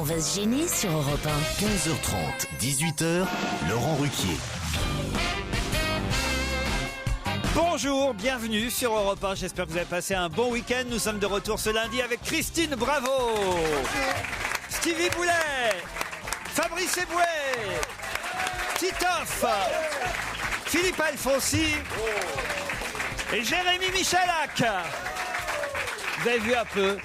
va se gêner sur Europe 1. 15h30, 18h, Laurent Ruquier. Bonjour, bienvenue sur Europe 1. J'espère que vous avez passé un bon week-end. Nous sommes de retour ce lundi avec Christine Bravo, Stevie Boulet, Fabrice Eboué, Titoff, Philippe Alfonsi et Jérémy Michalak. Vous avez vu un peu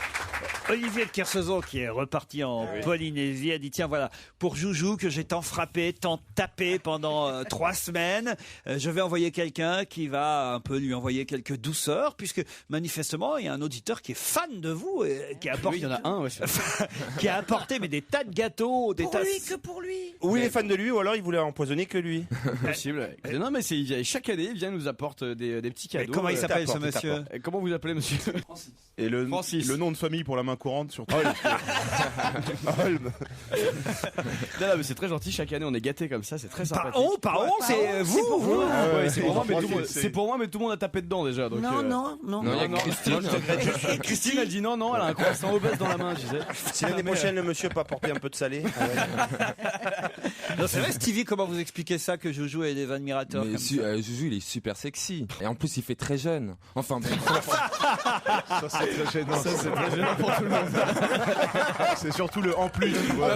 Olivier de Kersauzon, qui est reparti en Polynésie, a dit tiens voilà, pour Joujou que j'ai tant frappé, tant tapé pendant 3 semaines, je vais envoyer quelqu'un qui va un peu lui envoyer quelques douceurs, puisque manifestement il y a un auditeur qui est fan de vous et qui apporte, il y en a un, qui a apporté mais des tas de gâteaux, des tas. Que pour lui. Ou il est fan de lui, ou alors il voulait empoisonner que lui. Possible. Non mais chaque année il vient nous apporte des petits cadeaux. Comment il s'appelle ce monsieur? Et comment vous appelez monsieur? Et le nom de famille pour la main courante surtout. Holm. Non, mais c'est très gentil, chaque année on est gâtés comme ça, c'est très sympa. Pardon, c'est vous. C'est pour moi, mais tout le monde a tapé dedans déjà. Donc, Non. Christine elle dit non, elle a un croissant obèse dans la main, je disais. Si l'année prochaine le monsieur peut apporter un peu de salé. Non, c'est vrai, Stevie, comment vous expliquez ça que Joujou ait des admirateurs comme ça? Joujou il est super sexy et en plus il fait très jeune. Enfin bref. Ça c'est très gênant. Ça c'est très gênant pour tout le monde. C'est surtout le en plus. Tu vois.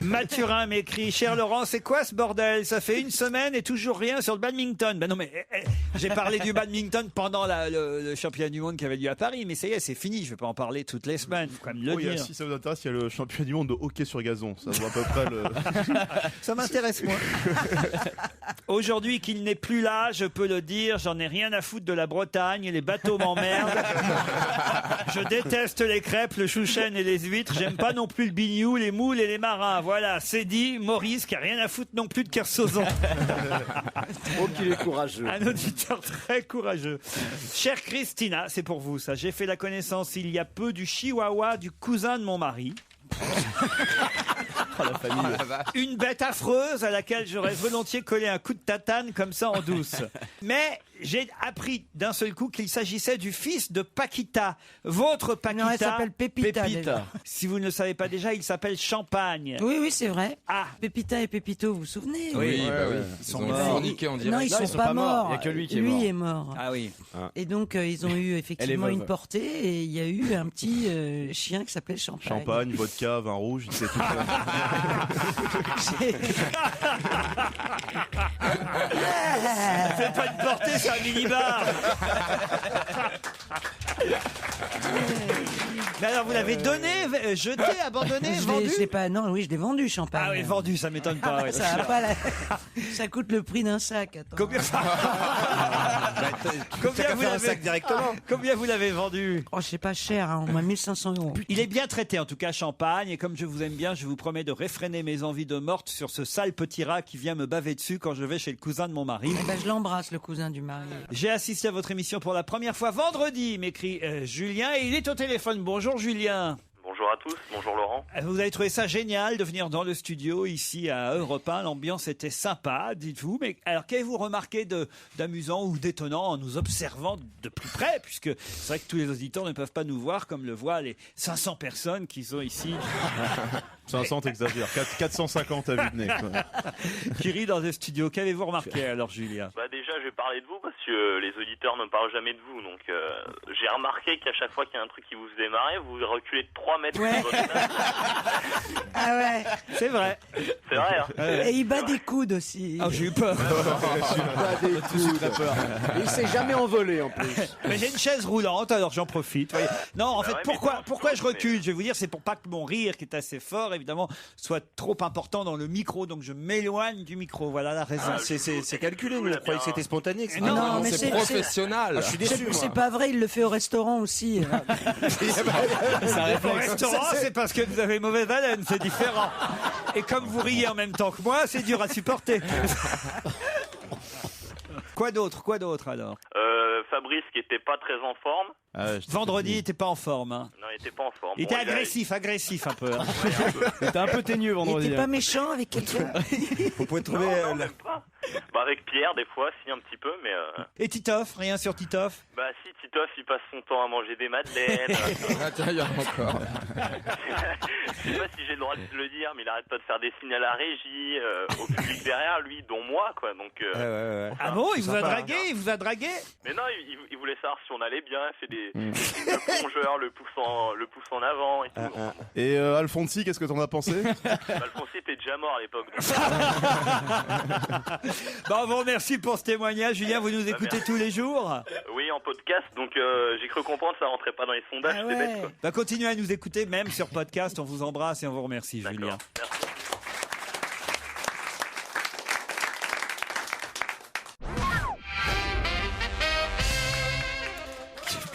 Mathurin m'écrit, cher Laurent, c'est quoi ce bordel? Ça fait 1 semaine et toujours rien sur le badminton. Ben non mais j'ai parlé du badminton pendant le championnat du monde qui avait lieu à Paris, mais ça y est, c'est fini, je vais pas en parler toutes les semaines, faut quand même le dire. Si ça vous intéresse, il y a le championnat du monde de hockey sur gazon, ça voit à peu près le... Ça m'intéresse moins. Aujourd'hui qu'il n'est plus là, je peux le dire, j'en ai rien à foutre de la Bretagne, les bateaux m'emmerdent. Je déteste les crêpes, le chouchen et les huîtres, j'aime pas non plus le bignou, les moules et les marins. Voilà, c'est dit. Maurice qui a rien à foutre non plus de Kersauzon. Oh qu'il est courageux. Un auditeur très courageux. Chère Christina, c'est pour vous ça. J'ai fait la connaissance il y a peu du chihuahua du cousin de mon mari. Oh, la famille. Une bête affreuse à laquelle j'aurais volontiers collé un coup de tatane comme ça en douce. Mais j'ai appris d'un seul coup qu'il s'agissait du fils de Paquita. Votre Paquita. Non, elle s'appelle Pépita. Si vous ne le savez pas déjà, il s'appelle Champagne. Oui, c'est vrai. Ah. Pépita et Pépito, vous vous souvenez? Oui. Ils sont morts. Forniqués en direct. Non, ils sont pas morts. Il y a que lui qui est Lui mort. est mort. Ah oui. Et donc, ils ont eu effectivement Elle est une veuve. portée et il y a eu un petit chien qui s'appelle Champagne. Champagne, vodka, vin rouge, il sait tout faire. C'est pas une portée, c'est un minibar. Mais alors, vous l'avez donné, jeté, abandonné, vendu? Je l'ai pas, non, oui, je l'ai vendu, Champagne. Ah oui, vendu, ça m'étonne pas. Ouais. Ça a pas ça coûte le prix d'un sac. Attends. Combien vous un l'avez sac directement. Combien vous l'avez vendu? Oh, c'est pas cher, hein, on m'a 1500 €. Il est bien traité, en tout cas, Champagne. Et comme je vous aime bien, je vous promets de réfréner mes envies de morte sur ce sale petit rat qui vient me baver dessus quand je vais chez le cousin de mon mari. Eh ben, je l'embrasse, le cousin du mari. J'ai assisté à votre émission pour la première fois vendredi, m'écrit Julien, et il est au téléphone. Bonjour Julien. Bonjour à tous, bonjour Laurent. Vous avez trouvé ça génial de venir dans le studio ici à Europe 1. L'ambiance était sympa, dites-vous. Mais alors, qu'avez-vous remarqué d'amusant ou d'étonnant en nous observant de plus près? Puisque c'est vrai que tous les auditeurs ne peuvent pas nous voir comme le voient les 500 personnes qui sont ici. 500 t'exagères, 450 à vue de nez. Qui rient dans le studio. Qu'avez-vous remarqué alors, Julien? Déjà, je vais parler de vous parce que les auditeurs ne parlent jamais de vous. Donc, j'ai remarqué qu'à chaque fois qu'il y a un truc qui vous faisait marrer, vous reculez de 3 mètres. Ouais. De votre place. Ah ouais. C'est vrai. C'est vrai, hein. Et il bat des coudes aussi. Ah, j'ai eu peur. Il s'est jamais envolé en plus. Mais j'ai une chaise roulante, alors j'en profite. Voyez. Non, en fait, ouais, pourquoi je recule? Je vais vous dire, c'est pour pas que mon rire, qui est assez fort, évidemment, soit trop important dans le micro. Donc je m'éloigne du micro. Voilà la raison. C'est calculé, nous on croyait que c'était spontané. etc. Non, mais c'est professionnel. Je suis déçu. C'est pas vrai, il le fait au restaurant aussi. Au restaurant, c'est parce que vous avez mauvaise haleine, c'est différent. Et comme vous riez en même temps que moi, c'est dur à supporter. Quoi d'autre alors? Fabrice qui était pas très en forme. Vendredi, il était pas en forme. Hein. Non, il était pas en forme. Il était agressif un peu. Hein. T'es un peu teigneux Il vendredi. était pas méchant avec quelqu'un. Vous pouvez trouver. Même pas. Bah avec Pierre des fois, si un petit peu, mais... Et Titoff, rien sur Titoff? Bah si, Titoff, il passe son temps à manger des madeleines. Attends, il y a encore. Je sais pas si j'ai le droit de le dire, mais il arrête pas de faire des signes à la régie, au public derrière lui, dont moi, quoi. Donc, Ah bon, il vous a dragué? Il vous a dragué? Mais non, il voulait savoir si on allait bien, il fait des signes de plongeur, le pouce en avant et tout. Et Alfonsi, qu'est-ce que t'en as pensé? Alfonsi était déjà mort à l'époque. Bon, on vous remercie pour ce témoignage. Julien, vous nous écoutez tous les jours? Oui, en podcast, donc j'ai cru comprendre que ça rentrait pas dans les sondages, c'est bête, quoi. Bah, continuez à nous écouter, même sur podcast. On vous embrasse et on vous remercie, D'accord. Julien. Merci.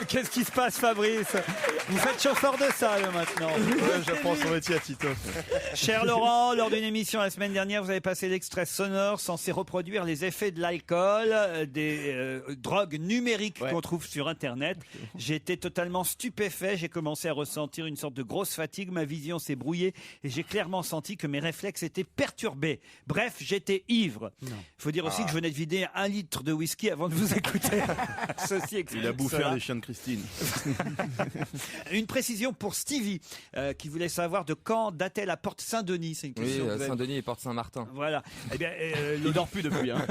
Qu'est-ce qui se passe, Fabrice? Vous faites chauffeur de salle maintenant. J'apprends son métier à Titoff. Cher Laurent, lors d'une émission la semaine dernière, vous avez passé l'extrait sonore censé reproduire les effets de l'alcool, des drogues numériques qu'on trouve sur Internet. J'ai été totalement stupéfait. J'ai commencé à ressentir une sorte de grosse fatigue. Ma vision s'est brouillée et j'ai clairement senti que mes réflexes étaient perturbés. Bref, j'étais ivre. Il faut dire aussi que je venais de vider 1 litre de whisky avant de vous écouter. Ceci explique Il a bouffé cela. les chiens de Christine. Une précision pour Stevie, qui voulait savoir de quand datait la porte Saint-Denis. C'est une Oui, question. Saint-Denis et Porte Saint-Martin. Voilà. Eh bien, Il dort plus depuis. Hein.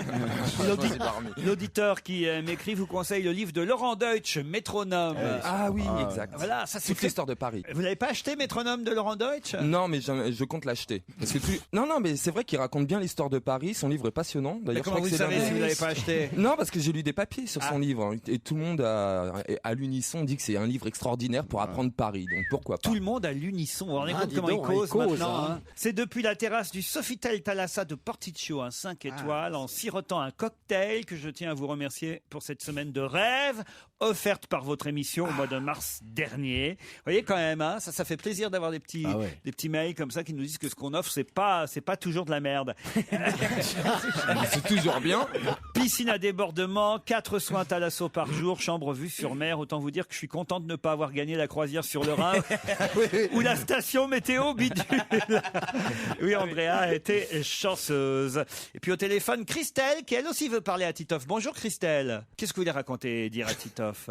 l'auditeur qui m'écrit vous conseille le livre de Laurent Deutsch, Métronome. Ah oui, exact. Voilà, ça c'est Toute fait. l'histoire de Paris. Vous n'avez pas acheté Métronome de Laurent Deutsch? Non, mais je compte l'acheter. Parce que non, mais c'est vrai qu'il raconte bien l'histoire de Paris. Son livre est passionnant. Mais D'ailleurs, comment je vous crois le que savez c'est si vous n'avez pas acheté? Non, parce que j'ai lu des papiers sur son livre hein, et tout le monde à l'unisson dit que c'est un livre extraordinaire pour apprendre Paris. Donc pourquoi pas? Tout le monde à l'unisson. On est compte comment il cause maintenant. Hein. C'est depuis la terrasse du Sofitel Thalassa de Porticcio, un 5 étoiles, en sirotant un cocktail que je tiens à vous remercier pour cette semaine de rêve offerte par votre émission au mois de mars dernier. Vous voyez quand même, hein, ça fait plaisir d'avoir des petits mails comme ça qui nous disent que ce qu'on offre c'est pas toujours de la merde. C'est toujours bien. Piscine à débordement, 4 soins Thalasso par jour, chambre vue sur mer. Autant vous dire que je suis content de ne pas avoir gagné la croisière sur le Rhin ou la station météo bidule. Oui, Andrea a été chanceuse. Et puis au téléphone, Christelle, qui elle aussi veut parler à Titoff. Bonjour Christelle. Qu'est-ce que vous voulez raconter et dire à Titoff?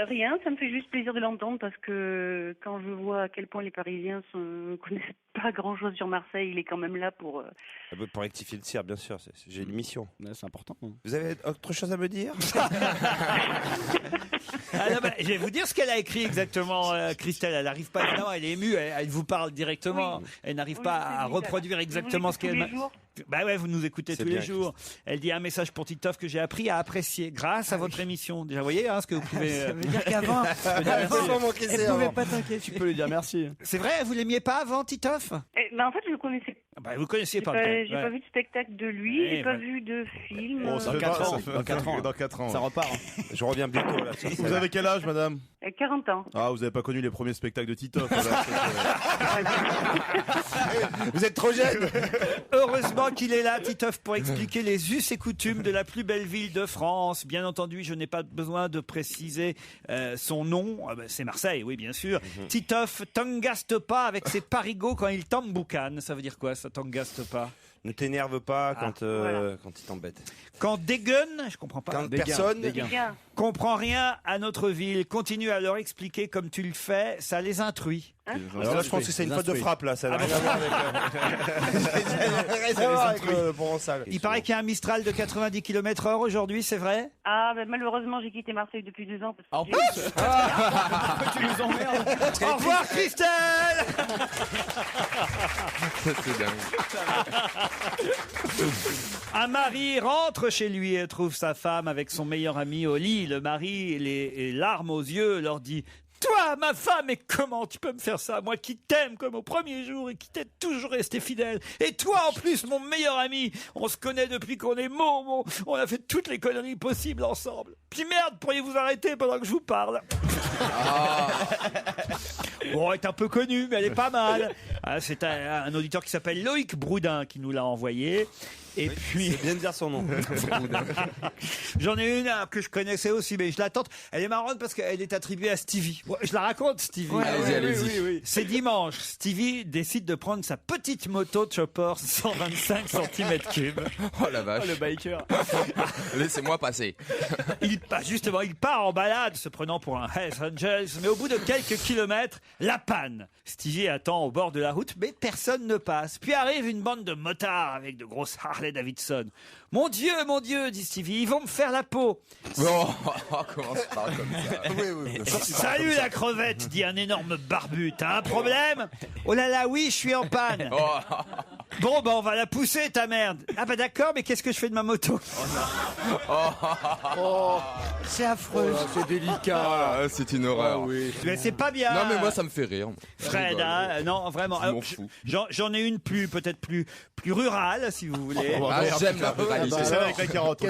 Rien, ça me fait juste plaisir de l'entendre parce que quand je vois à quel point les Parisiens ne connaissent pas grand-chose sur Marseille, il est quand même là pour... Pour rectifier le tir, bien sûr, j'ai une mission. C'est important. Vous avez autre chose à me dire? Je vais vous dire ce qu'elle a écrit exactement, Christelle. Elle n'arrive pas, évidemment, elle est émue, elle vous parle directement. Oui. Elle n'arrive pas à reproduire exactement ce qu'elle m'a... Bah ouais, vous nous écoutez tous les jours. Elle dit un message pour Titoff que j'ai appris à apprécier grâce à votre émission. Déjà, vous voyez ce que vous pouvez... Ça veut dire qu'avant, elle pouvait pas t'inquiéter. Tu peux lui dire merci. C'est vrai, vous l'aimiez pas avant, Titoff? En fait, je le connaissais. Vous connaissiez pas. J'ai pas vu de spectacle de lui, j'ai pas vu de film. Bon, Dans 4 ans. Dans 4 ans. Ça repart. Je reviens bientôt là. Vous avez quel âge, madame? 40 ans. Ah, vous avez pas connu les premiers spectacles de Titoff. Vous êtes trop jeune. Heureusement qu'il est là, Titoff, pour expliquer les us et coutumes de la plus belle ville de France. Bien entendu, je n'ai pas besoin de préciser son nom. C'est Marseille, oui, bien sûr. Titoff t'engaste pas avec ses parigots quand il t'emboucane. Ça veut dire quoi, ça t'engaste pas? Ne t'énerve pas quand il t'embête. Quand dégueule, je comprends pas. Quand personne comprend rien à notre ville, continue à leur expliquer comme tu le fais, ça les instruit. Alors là, je pense que c'est une faute de frappe là, ça n'a rien à voir avec le provençal. Il paraît qu'il y a un Mistral de 90 km/h aujourd'hui, c'est vrai? Malheureusement, j'ai quitté Marseille depuis 2 ans. En plus pourquoi tu nous emmerdes? Au revoir Christelle. C'est dingue. Un mari rentre chez lui et trouve sa femme avec son meilleur ami au lit. Le mari, les larmes aux yeux, leur dit: toi, ma femme, et comment tu peux me faire ça? Moi qui t'aime comme au premier jour et qui t'ai toujours resté fidèle. Et toi, en plus, mon meilleur ami, on se connaît depuis qu'on est mômes. On a fait toutes les conneries possibles ensemble. Puis merde, pourriez-vous arrêter pendant que je vous parle? Bon, elle est un peu connue, mais elle est pas mal. Ah, c'est un auditeur qui s'appelle Loïc Broudin qui nous l'a envoyé. Et puis, c'est bien de dire son nom. J'en ai une que je connaissais aussi, mais je la tente. Elle est marrante parce qu'elle est attribuée à Stevie. Bon, je la raconte, Stevie. Ouais, allez-y. Oui. C'est dimanche. Stevie décide de prendre sa petite moto de chopper 125 cm3. Oh la vache. Oh, le biker. Laissez-moi passer. Il part en balade, se prenant pour un Hells Angels, mais au bout de quelques kilomètres, la panne. Stevie attend au bord de la route, mais personne ne passe. Puis arrive une bande de motards avec de grosses Harley Davidson. Mon Dieu, dit Stevie, ils vont me faire la peau. Oh, comment ça parle comme ça? Oui, bien sûr, Salut la crevette, dit un énorme barbu. T'as un problème? Oh là là, oui, je suis en panne. Bon, on va la pousser, ta merde. Ah bah d'accord, mais qu'est-ce que je fais de ma moto? C'est affreux. c'est délicat. C'est une horreur. Mais c'est pas bien. Non mais moi ça me fait rire. Fred, hein, non, vraiment. Je m'en fous. J'en ai une peut-être plus rurale, si vous voulez. J'aime la ruralité. C'est ça avec la carotte.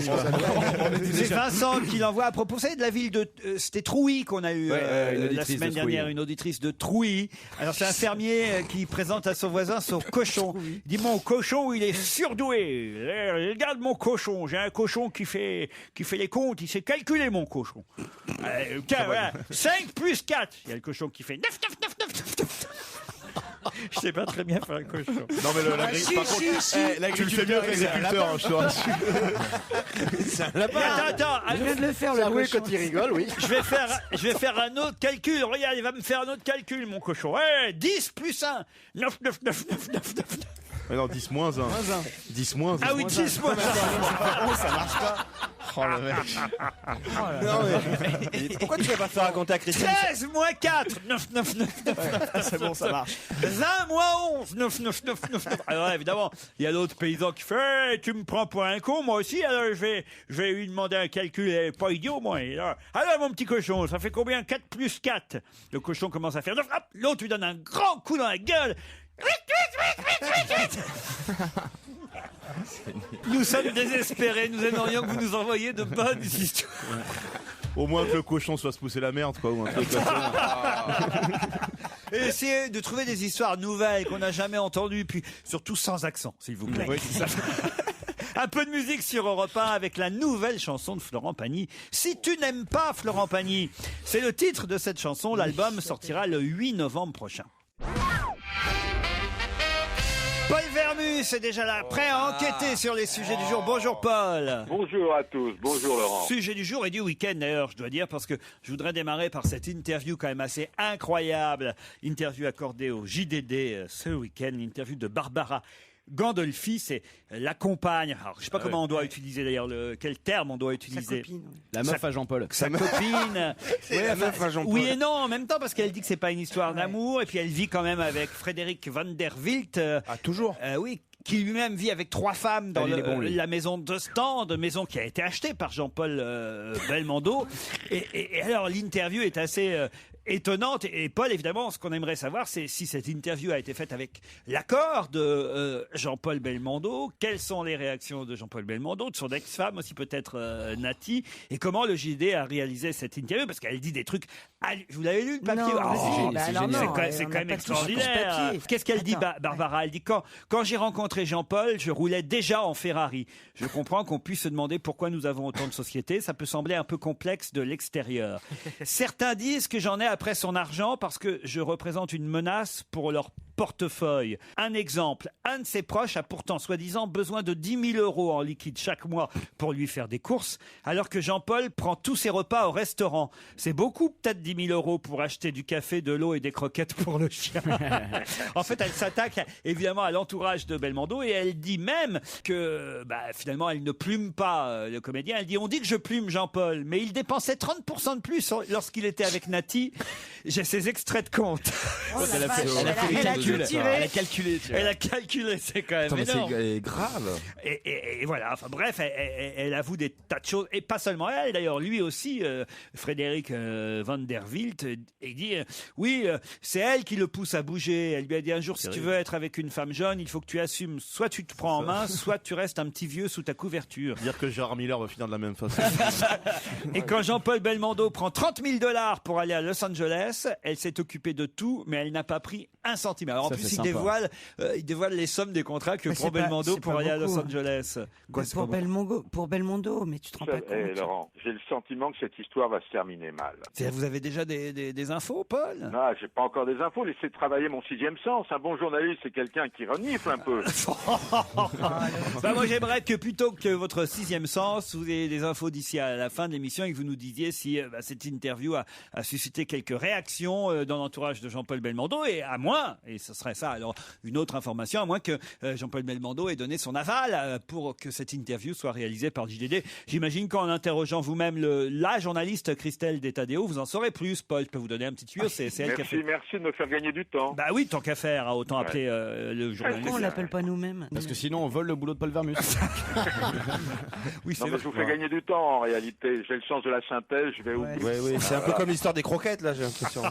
C'est Vincent qui l'envoie à propos. Vous savez, de la ville de... c'était Trouy qu'on a eu la semaine dernière, une auditrice de Trouy. Alors c'est un fermier qui présente à son voisin son cochon. Il dit, mon cochon, il est surdoué. Regarde mon cochon. J'ai un cochon qui fait les comptes. Il sait calculer, mon cochon. Voilà. 5 plus 4. Il y a le cochon qui fait 9. Je sais pas très bien faire un cochon. Non mais tu le fais mieux que l'agriculteur, je te rassure. C'est un lapin. Attends, Je viens de le faire, le Oui, cochon. quand il rigole, oui. je vais faire un autre calcul. Regarde, il va me faire un autre calcul, mon cochon. 10 plus 1. 9. Mais non, 10 moins 1. 10 moins 1. Ah oui, 10 moins 1. Ça marche pas. Oh le mec. Non, mais pourquoi tu vas pas faire raconter à Christine? 13 moins 4. 9. C'est bon, ça marche. 20 moins 11. 9. Alors évidemment, il y a l'autre paysan qui fait, tu me prends pour un con, moi aussi, alors je vais lui demander un calcul, elle est pas idiot, moi. Alors mon petit cochon, ça fait combien? 4 plus 4. Le cochon commence à faire 9. Hop, l'autre lui donne un grand coup dans la gueule. Nous sommes désespérés, nous aimerions que vous nous envoyiez de bonnes histoires. Au moins que le cochon se fasse pousser la merde, quoi. Ou un truc comme ça. Et essayez de trouver des histoires nouvelles qu'on n'a jamais entendues, puis surtout sans accent, s'il vous plaît. Oui, c'est ça. Un peu de musique sur Europe 1 avec la nouvelle chanson de Florent Pagny. Si tu n'aimes pas Florent Pagny, c'est le titre de cette chanson. L'album sortira le 8 novembre prochain. Paul Vermus est déjà là, prêt à enquêter sur les sujets du jour. Bonjour Paul. Bonjour à tous, bonjour Laurent. Sujet du jour et du week-end d'ailleurs, je dois dire, parce que je voudrais démarrer par cette interview quand même assez incroyable. Interview accordée au JDD ce week-end, l'interview de Barbara Gandolfi, c'est la compagne. Alors, je sais pas comment on doit utiliser d'ailleurs, quel terme on doit utiliser. Sa copine. La meuf à Jean-Paul. Sa copine. C'est la meuf à Jean-Paul. Oui et non, en même temps, parce qu'elle dit que c'est pas une histoire d'amour, et puis elle vit quand même avec Frédéric Van der Wilt. Ah, toujours? Oui. Qui lui-même vit avec 3 femmes dans la maison de Stand, maison qui a été achetée par Jean-Paul Belmondo. Et alors l'interview est assez étonnante. Et Paul, évidemment, ce qu'on aimerait savoir, c'est si cette interview a été faite avec l'accord de Jean-Paul Belmondo. Quelles sont les réactions de Jean-Paul Belmondo, de son ex-femme aussi peut-être Nati, et comment le JD a réalisé cette interview, parce qu'elle dit des trucs. Vous l'avez lu le papier? C'est quand même extraordinaire. Qu'est-ce qu'elle dit, Barbara? Elle dit quand j'ai rencontré Jean-Paul, je roulais déjà en Ferrari. Je comprends qu'on puisse se demander pourquoi nous avons autant de sociétés. Ça peut sembler un peu complexe de l'extérieur. Certains disent que j'en ai après son argent parce que je représente une menace pour leur portefeuille. Un exemple, un de ses proches a pourtant soi-disant besoin de 10 000 € en liquide chaque mois pour lui faire des courses, alors que Jean-Paul prend tous ses repas au restaurant. C'est beaucoup, peut-être 10 000 € pour acheter du café, de l'eau et des croquettes pour le chien. En fait, elle s'attaque évidemment à l'entourage de Belmondo et elle dit même que finalement elle ne plume pas le comédien. Elle dit, on dit que je plume Jean-Paul, mais il dépensait 30% de plus lorsqu'il était avec Nati. J'ai ses extraits de compte. Elle a calculé, c'est quand même énorme. C'est grave. Et voilà, enfin bref, elle avoue des tas de choses, et pas seulement elle, d'ailleurs, lui aussi, Frédéric Van der Wilt, il dit, oui, c'est elle qui le pousse à bouger. Elle lui a dit un jour, si tu veux être avec une femme jeune, il faut que tu assumes, soit tu te prends en main, soit tu restes un petit vieux sous ta couverture. Dire que Gérard Miller va finir de la même façon. Et quand Jean-Paul Belmondo prend 30 000 $ pour aller à Los Angeles, elle s'est occupée de tout, mais elle n'a pas pris un centime. Alors en Ça, plus, c'est il sympa. dévoile les sommes des contrats que Mais prend c'est pas- Belmondo c'est pour pas aller à Los beaucoup, hein. Angeles. Quoi, c'est pour, pas beaucoup pour Belmondo, mais tu te rends pas compte. Laurent, j'ai le sentiment que cette histoire va se terminer mal. Vous avez déjà des infos, Paul? Non, j'ai pas encore des infos. Laissez travailler mon sixième sens. Un bon journaliste, c'est quelqu'un qui renifle un peu. Bah, moi, j'aimerais que plutôt que votre sixième sens, vous ayez des infos d'ici à la fin de l'émission et que vous nous disiez si cette interview a suscité quelques réactions dans l'entourage de Jean-Paul Belmondo, et à moins, et ce serait ça, alors une autre information, à moins que Jean-Paul Belmondo ait donné son aval pour que cette interview soit réalisée par JDD. J'imagine qu'en interrogeant vous-même la journaliste Christelle Détadéo, vous en saurez plus. Paul, je peux vous donner un petit tuyau, c'est elle qui a fait. Merci de me faire gagner du temps. Bah oui, tant qu'à faire, autant appeler le journaliste. Pourquoi on l'appelle pas nous-mêmes? Parce que sinon, on vole le boulot de Paul Vermus. Oui, Non, mais je vous fais gagner du temps en réalité. J'ai le sens de la synthèse, je vais oublier. Oui, c'est un peu comme l'histoire des croquettes, là, j'ai l'impression.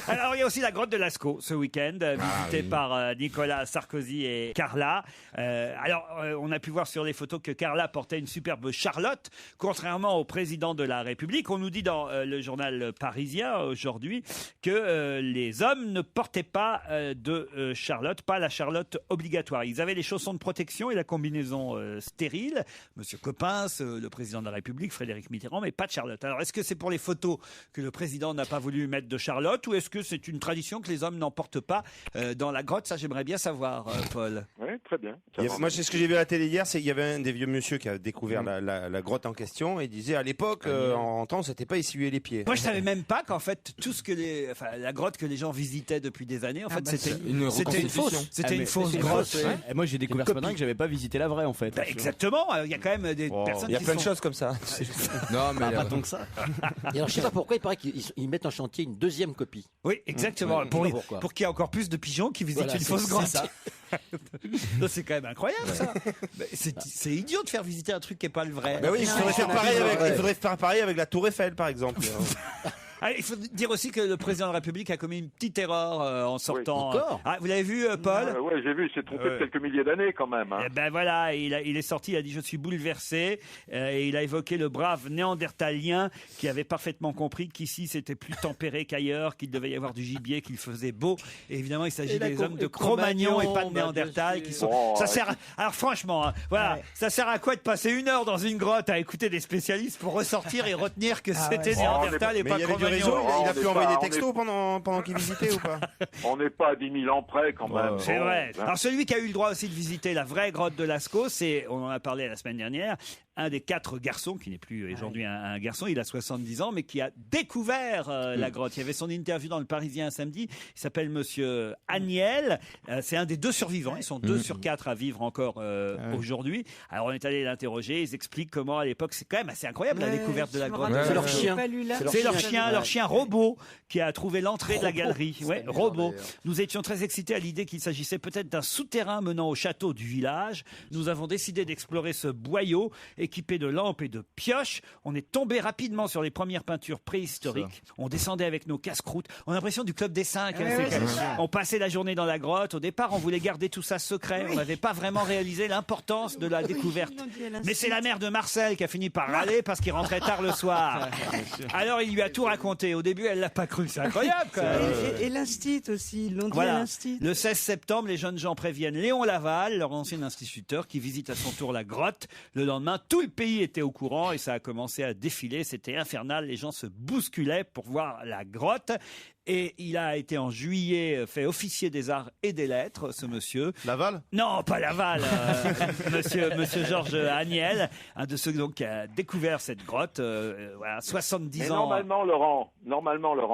Alors, il y a aussi la grotte de Lascaux ce week-end, visitée par Nicolas Sarkozy et Carla. On a pu voir sur les photos que Carla portait une superbe Charlotte, contrairement au président de la République. On nous dit dans le journal Parisien aujourd'hui que les hommes ne portaient pas de Charlotte, pas la Charlotte obligatoire. Ils avaient les chaussons de protection et la combinaison stérile. Monsieur Coppens, le président de la République, Frédéric Mitterrand, mais pas de Charlotte. Alors, est-ce que c'est pour les photos que le président n'a pas voulu mettre de Charlotte, ou est-ce que c'est une tradition que les hommes n'en portent pas dans la grotte? Ça, j'aimerais bien savoir, Paul. Oui, très bien. Moi, c'est ce que j'ai vu à la télé hier, c'est qu'il y avait un des vieux monsieur qui a découvert la grotte en question et il disait à l'époque, en rentrant, on s'était pas essuyé les pieds. Moi, je savais même pas qu'en fait, tout ce que la grotte que les gens visitaient depuis des années, en fait, c'était une fausse. C'était une fausse grotte. Et moi, j'ai découvert ce matin que j'avais pas visité la vraie, en fait. Bah, exactement. Il y a quand même des personnes Il y a qui plein de sont... choses comme ça. Non, mais Pas tant que ça. Et alors, je sais pas pourquoi, il paraît qu'ils mettent en chantier une deuxième copie. Oui, exactement. Ouais, pour qu'il y ait encore plus de pigeons qui visitent Voilà, une fausse grotte. c'est ça. Non, c'est quand même incroyable, ça. C'est idiot de faire visiter un truc qui n'est pas le vrai. Bah oui, il faudrait faire pareil avec la Tour Eiffel, par exemple. Il faut dire aussi que le président de la République a commis une petite erreur en sortant. encore Vous l'avez vu, Paul? Oui, j'ai vu, il s'est trompé de quelques milliers d'années quand même. Eh ben voilà, il est sorti, il a dit « Je suis bouleversé » et il a évoqué le brave néandertalien qui avait parfaitement compris qu'ici c'était plus tempéré qu'ailleurs, qu'il devait y avoir du gibier, qu'il faisait beau. Et évidemment, il s'agit des hommes de Cro-Magnon et pas de Néandertal qui sont... Alors franchement, voilà, ça sert à quoi de passer 1 heure dans une grotte à écouter des spécialistes pour ressortir et retenir que c'était Néandertal et pas Cro-Magnon? Il a pu envoyer des textos pendant qu'il visitait ou pas? On n'est pas à 10 000 ans près quand même. C'est vrai. Alors celui qui a eu le droit aussi de visiter la vraie grotte de Lascaux, on en a parlé la semaine dernière, un des 4 garçons, qui n'est plus aujourd'hui un garçon, il a 70 ans, mais qui a découvert la grotte. Il y avait son interview dans le Parisien un samedi, il s'appelle Monsieur Aniel, c'est un des 2 survivants, ils sont 2 sur 4 à vivre encore aujourd'hui. Alors on est allé l'interroger, ils expliquent comment à l'époque, c'est quand même assez incroyable la découverte de la grotte. C'est leur chien. C'est leur chien Robot qui a trouvé l'entrée de la galerie. Ouais, Robot. Nous étions très excités à l'idée qu'il s'agissait peut-être d'un souterrain menant au château du village. Nous avons décidé d'explorer ce boyau équipé de lampes et de pioches. On est tombé rapidement sur les premières peintures préhistoriques. On descendait avec nos casse-croûtes. On a l'impression du Club des 5. On passait la journée dans la grotte. Au départ, on voulait garder tout ça secret. On n'avait pas vraiment réalisé l'importance de la découverte. Mais c'est la mère de Marcel qui a fini par râler parce qu'il rentrait tard le soir. Alors il lui a tout raconté. Au début, elle l'a pas cru. C'est incroyable, quand même. Et l'instit aussi, ils l'ont dit à Voilà. l'instit. Le 16 septembre, les jeunes gens préviennent Léon Laval, leur ancien instituteur, qui visite à son tour la grotte. Le lendemain, tout le pays était au courant et ça a commencé à défiler. C'était infernal. Les gens se bousculaient pour voir la grotte. Et il a été en juillet fait officier des arts et des lettres, ce monsieur. Laval? Non, pas Laval. Monsieur Georges Aniel, un de ceux donc qui a découvert cette grotte. Voilà, 70 Mais ans. normalement, Laurent,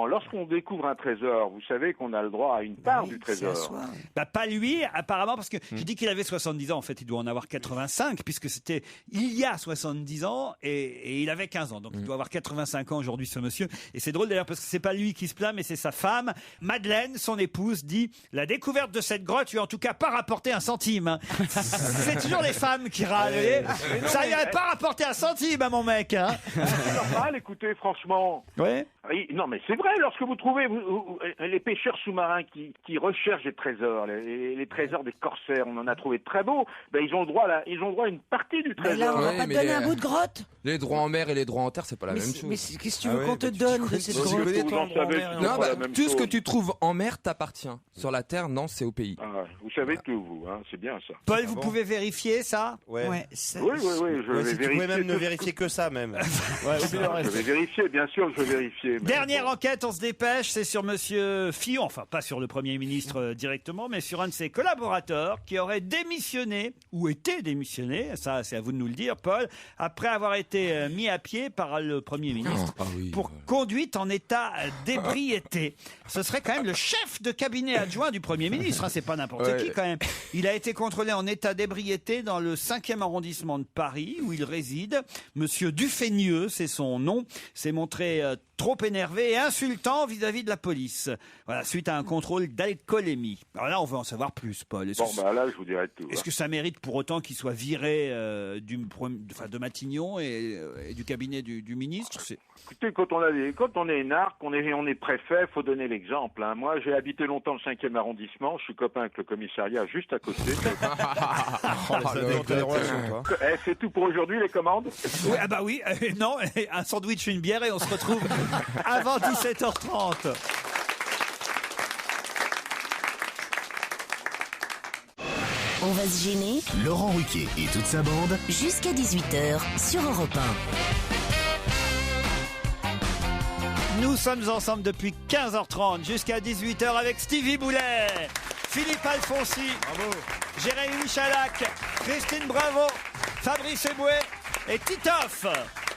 lorsqu'on découvre un trésor, vous savez qu'on a le droit à une part du trésor. Bah, pas lui, apparemment, parce que je dis qu'il avait 70 ans. En fait, il doit en avoir 85, puisque c'était il y a 70 ans et il avait 15 ans. Donc, il doit avoir 85 ans aujourd'hui, ce monsieur. Et c'est drôle d'ailleurs, parce que c'est pas lui qui se plaint, mais c'est sa femme. Madeleine, son épouse, dit « La découverte de cette grotte lui a en tout cas pas rapporté un centime. » C'est toujours les femmes qui râlent. Ça lui a pas rapporté un centime à mon mec. C'est normal, écoutez, franchement. Ouais. Non, mais c'est vrai, lorsque vous trouvez les pêcheurs sous-marins qui recherchent des trésors, les trésors des corsaires, on en a trouvé de très beaux, ben ils ont le droit à une partie du trésor. Mais là, on va pas te donner un bout de grotte. Les droits en mer et les droits en terre, c'est pas la même chose. Mais qu'est-ce que tu veux qu'on te donne de cette grotte? Tout ce que tu trouves en mer t'appartient. Sur la terre, non, c'est au pays. Vous savez tout, vous, hein, c'est bien ça. Paul, vous pouvez vérifier ça? Ouais. Oui, je vais vérifier. Tu pouvais même ne vérifier que ça, même. Je vais vérifier, bien sûr que je vais vérifier. Dernière enquête, on se dépêche, c'est sur Monsieur Fillon, enfin pas sur le Premier ministre directement, mais sur un de ses collaborateurs qui aurait démissionné, ou été démissionné, ça c'est à vous de nous le dire Paul, après avoir été mis à pied par le Premier ministre pour conduite en état d'ébriété. Ce serait quand même le chef de cabinet adjoint du Premier ministre, hein, c'est pas n'importe qui quand même. Il a été contrôlé en état d'ébriété dans le 5e arrondissement de Paris, où il réside. Monsieur Dufeigneux, c'est son nom, s'est montré trop énervé et insultant vis-à-vis de la police. Voilà, suite à un contrôle d'alcoolémie. Alors là, on veut en savoir plus, Paul. Là, je vous dirai tout. Est-ce que ça mérite pour autant qu'il soit viré de Matignon et du cabinet du ministre? Écoutez, quand on est énarque, on est préfet, faut donner l'exemple. Hein. Moi, j'ai habité longtemps le 5e arrondissement, je suis copain avec le commissariat juste à côté. C'est tout pour aujourd'hui, les commandes? Oui, oui, non, un sandwich, une bière et on se retrouve avant 17h30. On va se gêner. Laurent Ruquier et toute sa bande. Jusqu'à 18h sur Europe 1. Nous sommes ensemble depuis 15h30 jusqu'à 18h avec Stevie Boulet, Philippe Alfonsi, Jérémy Michalak, Christine Bravo, Fabrice Eboué et Titoff.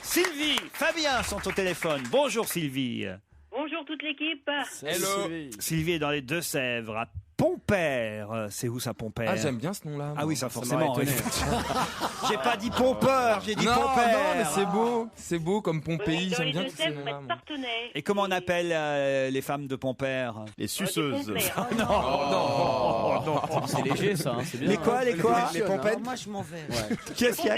Sylvie, Fabien sont au téléphone. Bonjour Sylvie. Bonjour toute l'équipe. Hello. Sylvie est dans les Deux-Sèvres, à Pompère. C'est où ça, Pompère? Ah, j'aime bien ce nom-là. Ah oui, ça forcément. J'ai pas dit Pompeur, j'ai dit Pompère. Non, mais c'est beau. C'est beau comme Pompéi. Dans J'aime les bien tous ces Deux-Sèvres, noms-là. faites partenaire. Et comment on appelle les femmes de Pompère? Les suceuses. Non. C'est léger ça, hein, c'est bien. Les quoi? Les pompettes? Moi, je m'en vais. Qu'est-ce qu'il y a?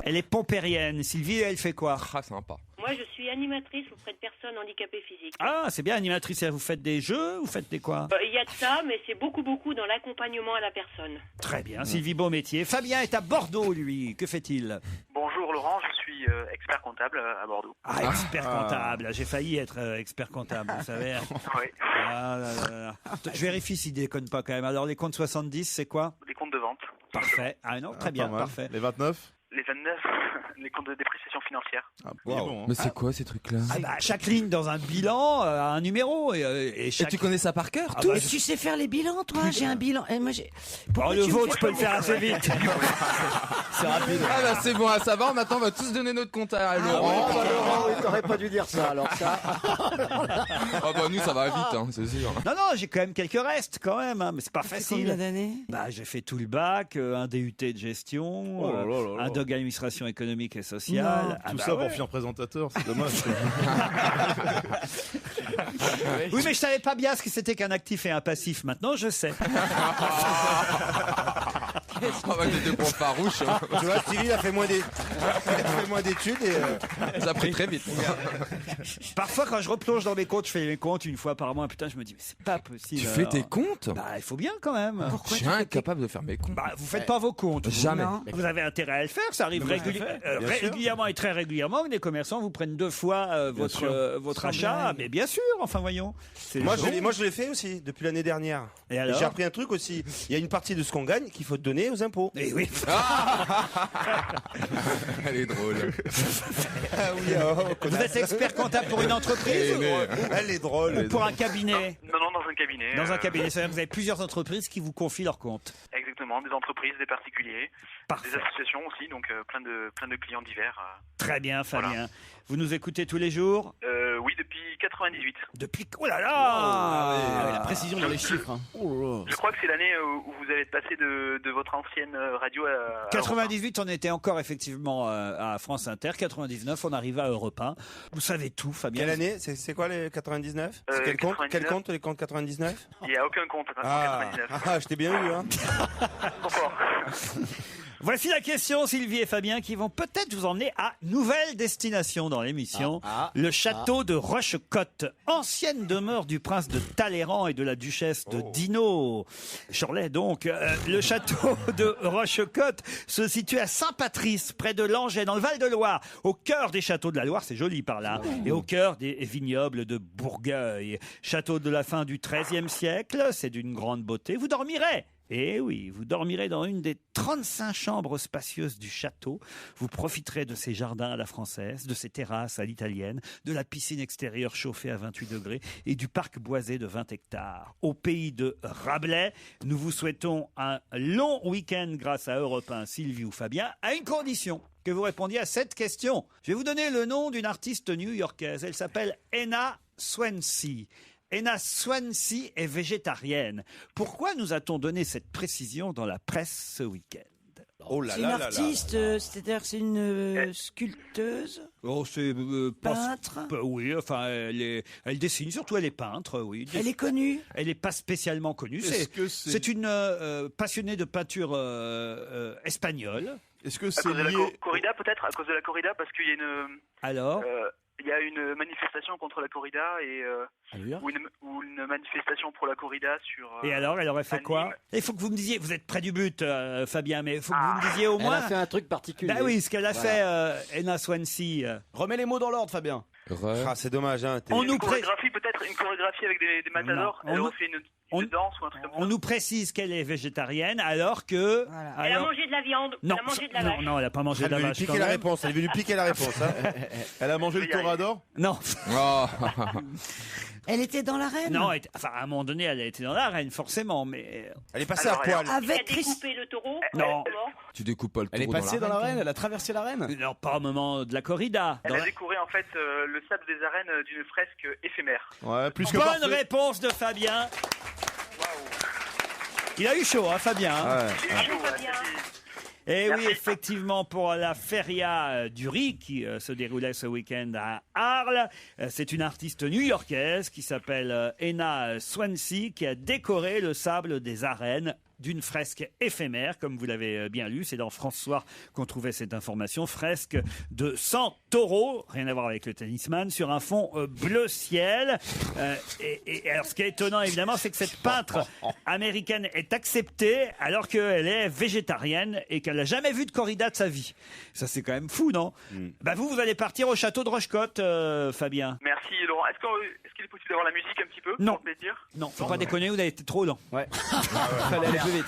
Elle Elle est pompérienne. Sylvie, elle fait quoi? Ah, sympa. Moi, je suis animatrice auprès de personnes handicapées physiques. Ah, c'est bien, animatrice. Vous faites des jeux? Vous faites des quoi? Il y a de ça, mais c'est beaucoup dans l'accompagnement à la personne. Très bien, Sylvie, beau métier. Fabien est à Bordeaux, lui. Que fait-il? Bonjour Laurent, je suis expert comptable à Bordeaux. Ah, expert comptable. J'ai failli être expert comptable, vous savez. Oui. Ah, là. Je vérifie s'il déconne pas quand même. Alors, les comptes 70, c'est quoi? Les comptes de vente. Parfait. Ah non, très bien, parfait. Les 29? Les 29, les comptes de dépréciation financière. Bon, hein. Mais c'est quoi ces trucs-là? Chaque ligne dans un bilan a un numéro. Et tu connais ça par cœur? Toi, tu sais faire les bilans, toi? J'ai un bilan. Moi, le vôtre, je peux le faire assez vite. C'est rapide. Ah bah c'est bon à savoir. Maintenant, on va tous donner notre compte à Laurent. Laurent, t'aurais pas dû dire ça, alors ça. Ah bah nous, ça va vite, hein, c'est sûr. Non, j'ai quand même quelques restes, quand même. Hein, mais c'est pas facile. Combien d'années? J'ai fait tout le bac, un DUT de gestion, un DOG administration économique et sociale. Tout ça pour finir présentateur, c'est dommage. Oui, mais je savais pas bien ce que c'était qu'un actif et un passif. Maintenant, je sais. T'étais pour farouche. Hein. Tu vois, Stevie a fait moins d'études et ça a pris très vite. Parfois, quand je replonge dans mes comptes, je fais mes comptes une fois par mois. Putain, je me dis, mais c'est pas possible. Tu fais tes comptes? Il faut bien quand même. Pourquoi je suis incapable de faire mes comptes. Vous faites pas vos comptes. Jamais. Vous avez intérêt à le faire. Ça arrive régulièrement et très régulièrement que des commerçants vous prennent 2 fois votre achat. Mais bien sûr, enfin voyons. Moi, je l'ai fait aussi depuis l'année dernière. Et alors? J'ai appris un truc aussi. Il y a une partie de ce qu'on gagne qu'il faut donner aux impôts. Et oui. Elle est drôle. Vous êtes expert comptable pour une entreprise? Elle est drôle. Ou pour un cabinet? Non, dans un cabinet. Dans un cabinet, c'est-à-dire que vous avez plusieurs entreprises qui vous confient leurs comptes. Exactement, des entreprises, des particuliers, Parfait. des associations aussi, donc plein de clients divers. Très bien, Fabien. Voilà. Vous nous écoutez tous les jours? Oui, depuis 98. Depuis... Oh là là! La précision dans les chiffres. Hein. Je crois que c'est l'année où vous avez passé de votre ancienne radio à 98, on était encore effectivement à France Inter. 99, on arrive à Europe 1. Vous savez tout, Fabien. Quelle année? C'est quoi les 99? C'est quel compte? 99. Quel compte, les comptes 99? Il n'y a aucun compte en 99. Je t'ai bien eu, hein. Pourquoi? Voici la question, Sylvie et Fabien, qui vont peut-être vous emmener à nouvelle destination dans l'émission. Le château de Rochecotte, ancienne demeure du prince de Talleyrand et de la duchesse de Dino. Cholet, donc. Le château de Rochecotte se situe à Saint-Patrice, près de Langeais, dans le Val-de-Loire, au cœur des châteaux de la Loire, c'est joli par là, et au cœur des vignobles de Bourgueil. Château de la fin du XIIIe siècle, c'est d'une grande beauté. Vous dormirez. Eh oui, vous dormirez dans une des 35 chambres spacieuses du château. Vous profiterez de ses jardins à la française, de ses terrasses à l'italienne, de la piscine extérieure chauffée à 28 degrés et du parc boisé de 20 hectares. Au pays de Rabelais, nous vous souhaitons un long week-end grâce à Europe 1, Sylvie ou Fabien, à une condition. Que vous répondiez à cette question. Je vais vous donner le nom d'une artiste new-yorkaise. Elle s'appelle Ena Swansea. Ena Swansea est végétarienne. Pourquoi nous a-t-on donné cette précision dans la presse ce week-end? C'est une artiste, c'est-à-dire c'est une sculpteuse. Oh, c'est peintre. Oui, enfin, elle dessine, surtout elle est peintre, oui. Elle est connue. Elle n'est pas spécialement connue. C'est une passionnée de peinture espagnole. Est-ce que À c'est cause de la lié corrida, peut-être? À cause de la corrida, parce qu'il y a une... Alors il y a une manifestation contre la corrida et ou une manifestation pour la corrida sur. Et alors, elle aurait fait quoi? Il faut que vous me disiez, vous êtes près du but, Fabien, mais il faut que vous me disiez au moins. Elle a fait un truc particulier. Bah oui, ce qu'elle a fait, Ena Swansea. Remets les mots dans l'ordre, Fabien. C'est dommage. Hein, une chorégraphie, peut-être une chorégraphie avec des matadors. Elle aurait fait une danse ou un truc comme ça. On nous précise qu'elle est végétarienne, alors que. Elle a mangé de la viande. Non, elle a mangé de la vache. non, elle n'a pas mangé de la vache. Elle est venue piquer la réponse. Hein. Elle a mangé le torador? Non. Elle était dans l'arène. Non, enfin, à un moment donné, elle a été dans l'arène, forcément, mais. Elle est passée à poil. Avec Elle a découpé le taureau. Non. Tu découpes pas le Elle est taureau passée dans l'arène, elle a traversé l'arène. Non, pas au moment de la corrida. Elle a décoré en fait le sable des arènes d'une fresque éphémère. Ouais, plus que Bonne parfait. réponse de Fabien. Il a eu chaud, hein, Fabien. Et oui, effectivement, pour la feria du riz qui se déroulait ce week-end à Arles, c'est une artiste new-yorkaise qui s'appelle Ena Swansea qui a décoré le sable des arènes d'une fresque éphémère, comme vous l'avez bien lu. C'est dans France Soir qu'on trouvait cette information. Fresque de 100 taureaux, rien à voir avec le tennisman, sur un fond bleu ciel. Et alors, ce qui est étonnant, évidemment, c'est que cette peintre américaine est acceptée alors qu'elle est végétarienne et qu'elle n'a jamais vu de corrida de sa vie. Ça, c'est quand même fou, non? Bah, vous allez partir au château de Rochecotte, Fabien. Merci Laurent. Est-ce qu'il est possible d'avoir la musique un petit peu? Non. Pour plaisir. Non, faut pas déconner, vous avez été trop lent. Ouais. Fallait aller plus vite.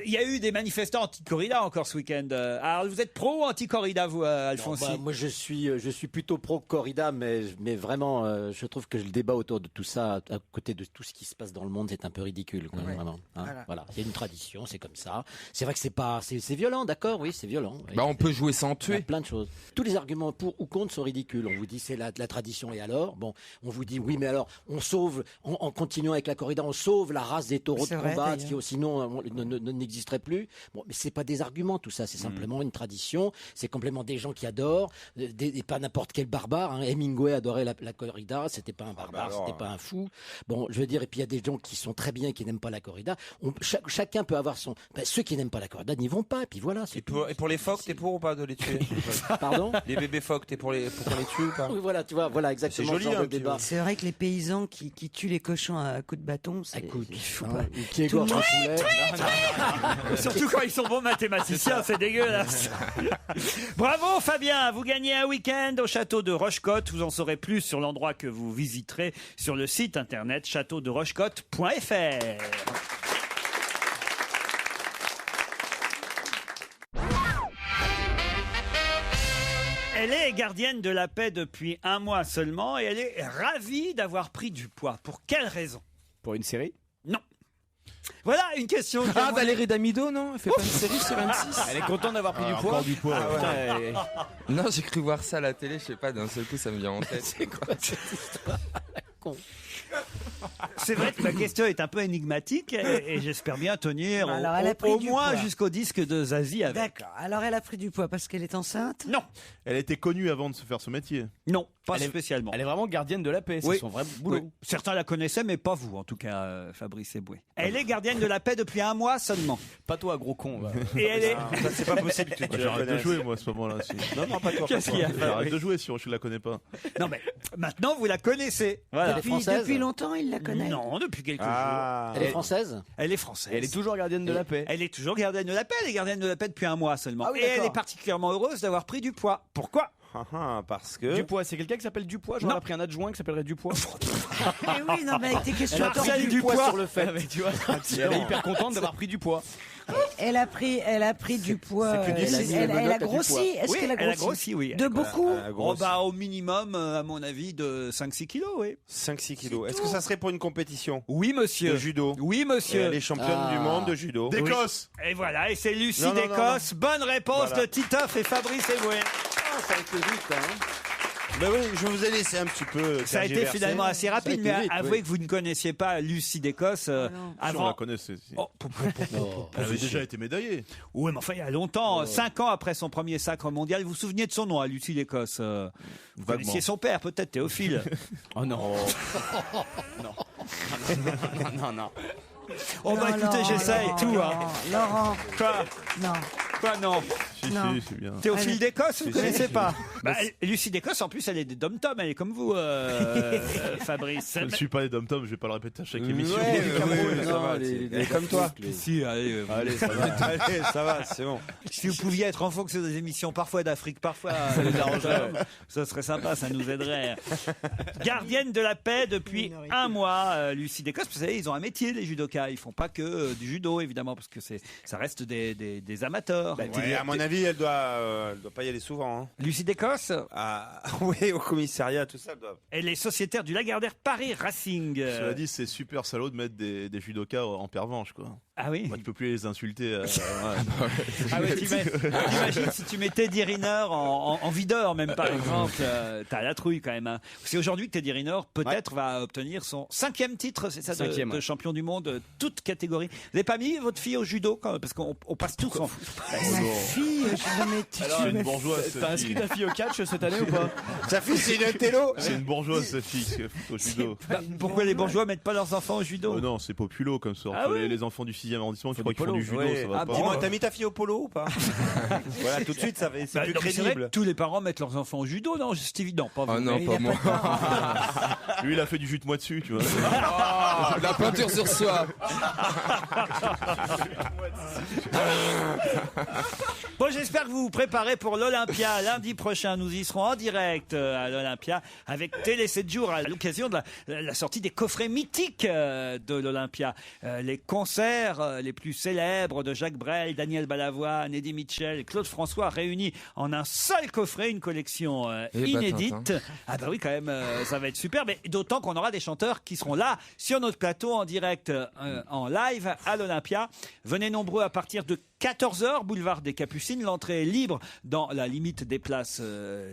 Il y a eu des manifestants anti-corrida encore ce week-end. Alors, vous êtes pro ou anti-corrida, vous, Alphonse? Moi, je suis plutôt pro-corrida, mais vraiment, je trouve que le débat autour de tout ça, à côté de tout ce qui se passe dans le monde, c'est un peu ridicule, quand même, vraiment. Hein, voilà. Il y a une tradition, c'est comme ça. C'est vrai que c'est violent, d'accord, oui, c'est violent. Bah, on peut jouer sans tuer. Il y a plein de choses. Tous les arguments pour ou contre sont ridicules. On vous dit c'est la tradition et alors, bon, on vous dit oui, mais alors, on sauve, en continuant avec la corrida, on sauve la race des taureaux de combat, qui sinon n'existerait plus. Bon, mais c'est pas des arguments tout ça, c'est simplement une tradition. C'est complètement des gens qui adorent, et pas n'importe quel barbare. Hein. Hemingway adorait la corrida, c'était pas un barbare, c'était pas un fou. Bon, je veux dire, et puis il y a des gens qui sont très bien, qui n'aiment pas la corrida. Chacun peut avoir son. Ceux qui n'aiment pas la corrida n'y vont pas, et puis voilà. Et pour les phoques, t'es pour ou pas de les tuer? Pardon? Les bébés phoques, t'es pour qu'on les tue ou pas? Oui, voilà, tu vois, voilà exactement. C'est joli, le débat. C'est vrai que les paysans qui tuent les cochons à coups de bâton, c'est. Qui égorgent un poulet. Surtout quand ils sont bons mathématiciens, c'est dégueulasse. Bravo Fabien, vous gagnez un week-end au château de Rochecotte. Vous en saurez plus sur l'endroit que vous visiterez sur le site internet châteauderochecotte.fr. Elle est gardienne de la paix depuis 1 mois seulement et elle est ravie d'avoir pris du poids. Pour quelle raison? Pour une série? Non. Voilà une question. Valérie Damido, non? Elle fait pas une série sur M6? Elle est contente d'avoir pris du poids. Encore du poids. Non, j'ai cru voir ça à la télé, je sais pas, d'un seul coup ça me vient en tête. C'est quoi cette histoire? Con. C'est vrai que ma question est un peu énigmatique et j'espère bien tenir Alors, elle a pris au du moins poids. jusqu'au disque de Zazie avec. D'accord. Alors, elle a pris du poids parce qu'elle est enceinte? Non. Elle était connue avant de se faire ce métier. Non, pas Elle est- spécialement. Elle est vraiment gardienne de la paix, c'est Oui. son vrai boulot. Oui. Certains la connaissaient, mais pas vous, en tout cas, Fabrice Eboué. Elle est gardienne de la paix depuis 1 mois seulement. Pas toi, gros con. va. Et elle est. Ça, c'est pas possible que tu la J'arrête de connaisses. jouer, moi, à ce moment-là. Non, non, pas toi. Qu'est-ce qu'il y a J'arrête de jouer si je la connais pas. Non, mais maintenant, vous la connaissez. Voilà. Depuis longtemps, il la connaît. Non, depuis quelques jours. Elle est française? Elle est française. Elle est toujours gardienne de la paix. Elle est toujours gardienne de la paix. Elle est gardienne de la paix depuis 1 mois seulement. Ah oui, et elle d'accord. est particulièrement heureuse d'avoir pris du poids. Pourquoi? Parce que. Dupois, c'est quelqu'un qui s'appelle Dupois. J'aurais pris un adjoint qui s'appellerait Dupois. Eh oui, non, mais avec tes questions. Marcel du poids Dupois. sur le fait. Tu vois, elle est hyper contente d'avoir pris du poids. Elle a pris du poids. c'est plus difficile. Elle a grossi. Est-ce Oui, qu'elle a elle a grossi? grossi, oui. De beaucoup? Oh, bah, au minimum, à mon avis, de 5-6 kilos, oui. 5-6 kilos. Est-ce que ça serait pour une compétition Oui, monsieur. de judo? Oui, monsieur. Elle est championne du monde de judo. D'Écosse. Et voilà, et c'est Lucie Non, non, non, d'Écosse. Bonne réponse Voilà. de Titoff et Fabrice Eboué. Ça a été vite, hein. Ben oui, je vous ai laissé un petit peu. Ça a été tergiverser. finalement assez rapide, été mais vite, avouez oui. que vous ne connaissiez pas Lucie d'Écosse Ah Si, on avant. la connaissait. Oh, Elle avait déjà été médaillée. oui, mais enfin, il y a longtemps, 5 ans après son premier sacre mondial, vous vous souveniez de son nom, à Lucie d'Écosse Vous Vaguement. connaissiez son père, peut-être, Théophile. Oh non. Non. Oh, bah Non, écoutez, Laurent, j'essaye, Laurent, tout, hein. Laurent, Quoi non. Quoi, non Si, Non. si, c'est bien. Théophile d'Écosse, vous Si, connaissez si. pas bah, Lucie d'Écosse, en plus, elle est des dom-tom, elle est comme vous, Fabrice. Je ne suis pas les dom-tom, je vais pas le répéter à chaque émission. Ouais, ça Non, va. les Comme toi. Si, allez, Allez, ça va. Allez, ça va, c'est bon. si vous pouviez être en fonction des émissions, parfois d'Afrique, parfois ça nous arrangerait. Ça serait sympa, ça nous aiderait. Gardienne de la paix depuis 1 mois, Lucie d'Écosse. Vous savez, ils ont un métier, les judokas. Ils font pas que du judo, évidemment, parce que ça reste des amateurs. Ouais, à mon avis, elle doit pas y aller souvent. Hein. Lucie d'Écosse, Oui, au commissariat, tout ça. elle est sociétaire du Lagardère Paris Racing. Cela dit, c'est super salaud de mettre des judokas en pervenche, quoi. Ah oui. Moi, tu peux plus les insulter. Ah ouais, t'imagines si tu mets Teddy Riner en videur, même par exemple, t'as la trouille quand même. Hein. C'est aujourd'hui que Teddy Riner peut-être va obtenir son 5e titre, c'est ça, de champion du monde, toute catégorie. Vous n'avez pas mis votre fille au judo quand même, parce qu'on passe tous en. Ma fille, je me mets. Alors, une bourgeoise. T'as inscrit ta fille au catch cette année ou pas? Sa fille, c'est une télo. C'est une bourgeoise, sa fille, au judo. Bah, pourquoi les bourgeois mettent pas leurs enfants au judo? Non, c'est populo comme ça. Ah Entre ouais les enfants du 6e arrondissement qui Faut croient qu'ils font du du judo, Ouais. ça va Ah, pas. Dis-moi, t'as mis ta fille au polo ou pas? Voilà, tout de suite, c'est Bah, plus non, mais c'est vrai que crédible. tous les parents mettent leurs enfants au judo, non? C'est évident, pas vous. Ah non, Il pas y a moi. Lui, il a fait du jus de moi dessus, tu vois. La peinture sur soi. Bon, j'espère que vous vous préparez pour l'Olympia. Lundi prochain, nous y serons en direct à l'Olympia avec Télé 7 jours à l'occasion de la sortie des coffrets mythiques de l'Olympia. Les concerts les plus célèbres de Jacques Brel, Daniel Balavoine, Eddie Mitchell, Claude François réunis en un seul coffret, une collection inédite. Tintin. Ah bah oui, quand même, ça va être super. Mais d'autant qu'on aura des chanteurs qui seront là sur notre plateau en direct, en live à l'Olympia. Venez nombreux à partir de 14h, boulevard des Capucines. L'entrée est libre dans la limite des places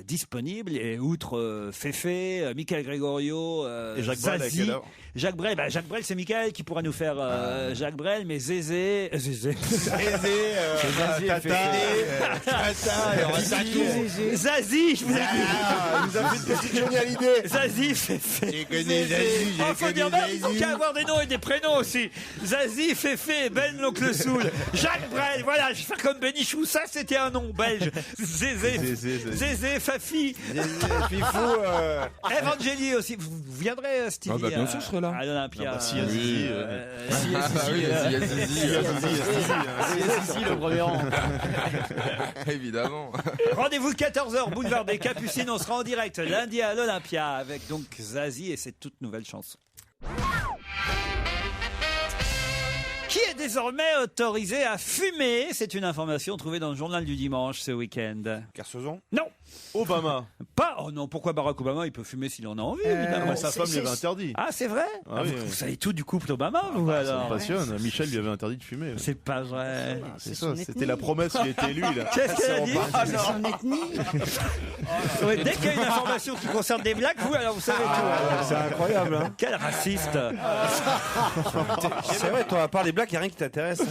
disponibles. Et outre Féfé, Michael Gregorio, Et Jacques Brel, à Zazie. quelle heure Jacques Brel, Jacques Brel, c'est Michael qui pourra nous faire Jacques Brel, mais Zézé. Zazie, je vous ai dit. Il nous a fait une petite génialité. Zazie, Féfé. J'ai connu Zazie, j'ai Faut dire connu même, il faut qu'il y ait avoir des noms et des prénoms aussi. Zazie, Féfé, Ben l'oncle Soul, Jacques Brel, voilà, je vais faire comme Benichou, ça c'était un nom belge. Zézé, Fafi, Fifou. Evangélie aussi. Vous viendrez, Stevie, Ah bah, bien sûr, je serai là. à l'Olympia. Ah bah, si, Zizi, Si, le premier rang. Évidemment. Rendez-vous 14h, boulevard des Capucines. On sera en direct lundi à l'Olympia avec donc Zazie et cette toute nouvelle chanson. Qui est désormais autorisé à fumer? C'est une information trouvée dans le journal du dimanche ce week-end. Kersozon. Non, Obama. Pas. Oh non, pourquoi Barack Obama? Il peut fumer s'il en a envie, évidemment. Sa femme lui avait interdit. Ah, c'est vrai? Vous savez tout du couple Obama, vous, Ça alors? me passionne. Michel lui avait interdit de fumer. C'est pas vrai. C'est ça, c'était la promesse qui a été élue. Qu'est-ce qu'elle a dit? C'est son ethnie. Ouais, dès qu'il y a une information qui concerne des blacks, vous, alors vous savez tout. C'est incroyable. Hein. Quel raciste. C'est vrai, toi, à part les blagues, il n'y a rien qui t'intéresse.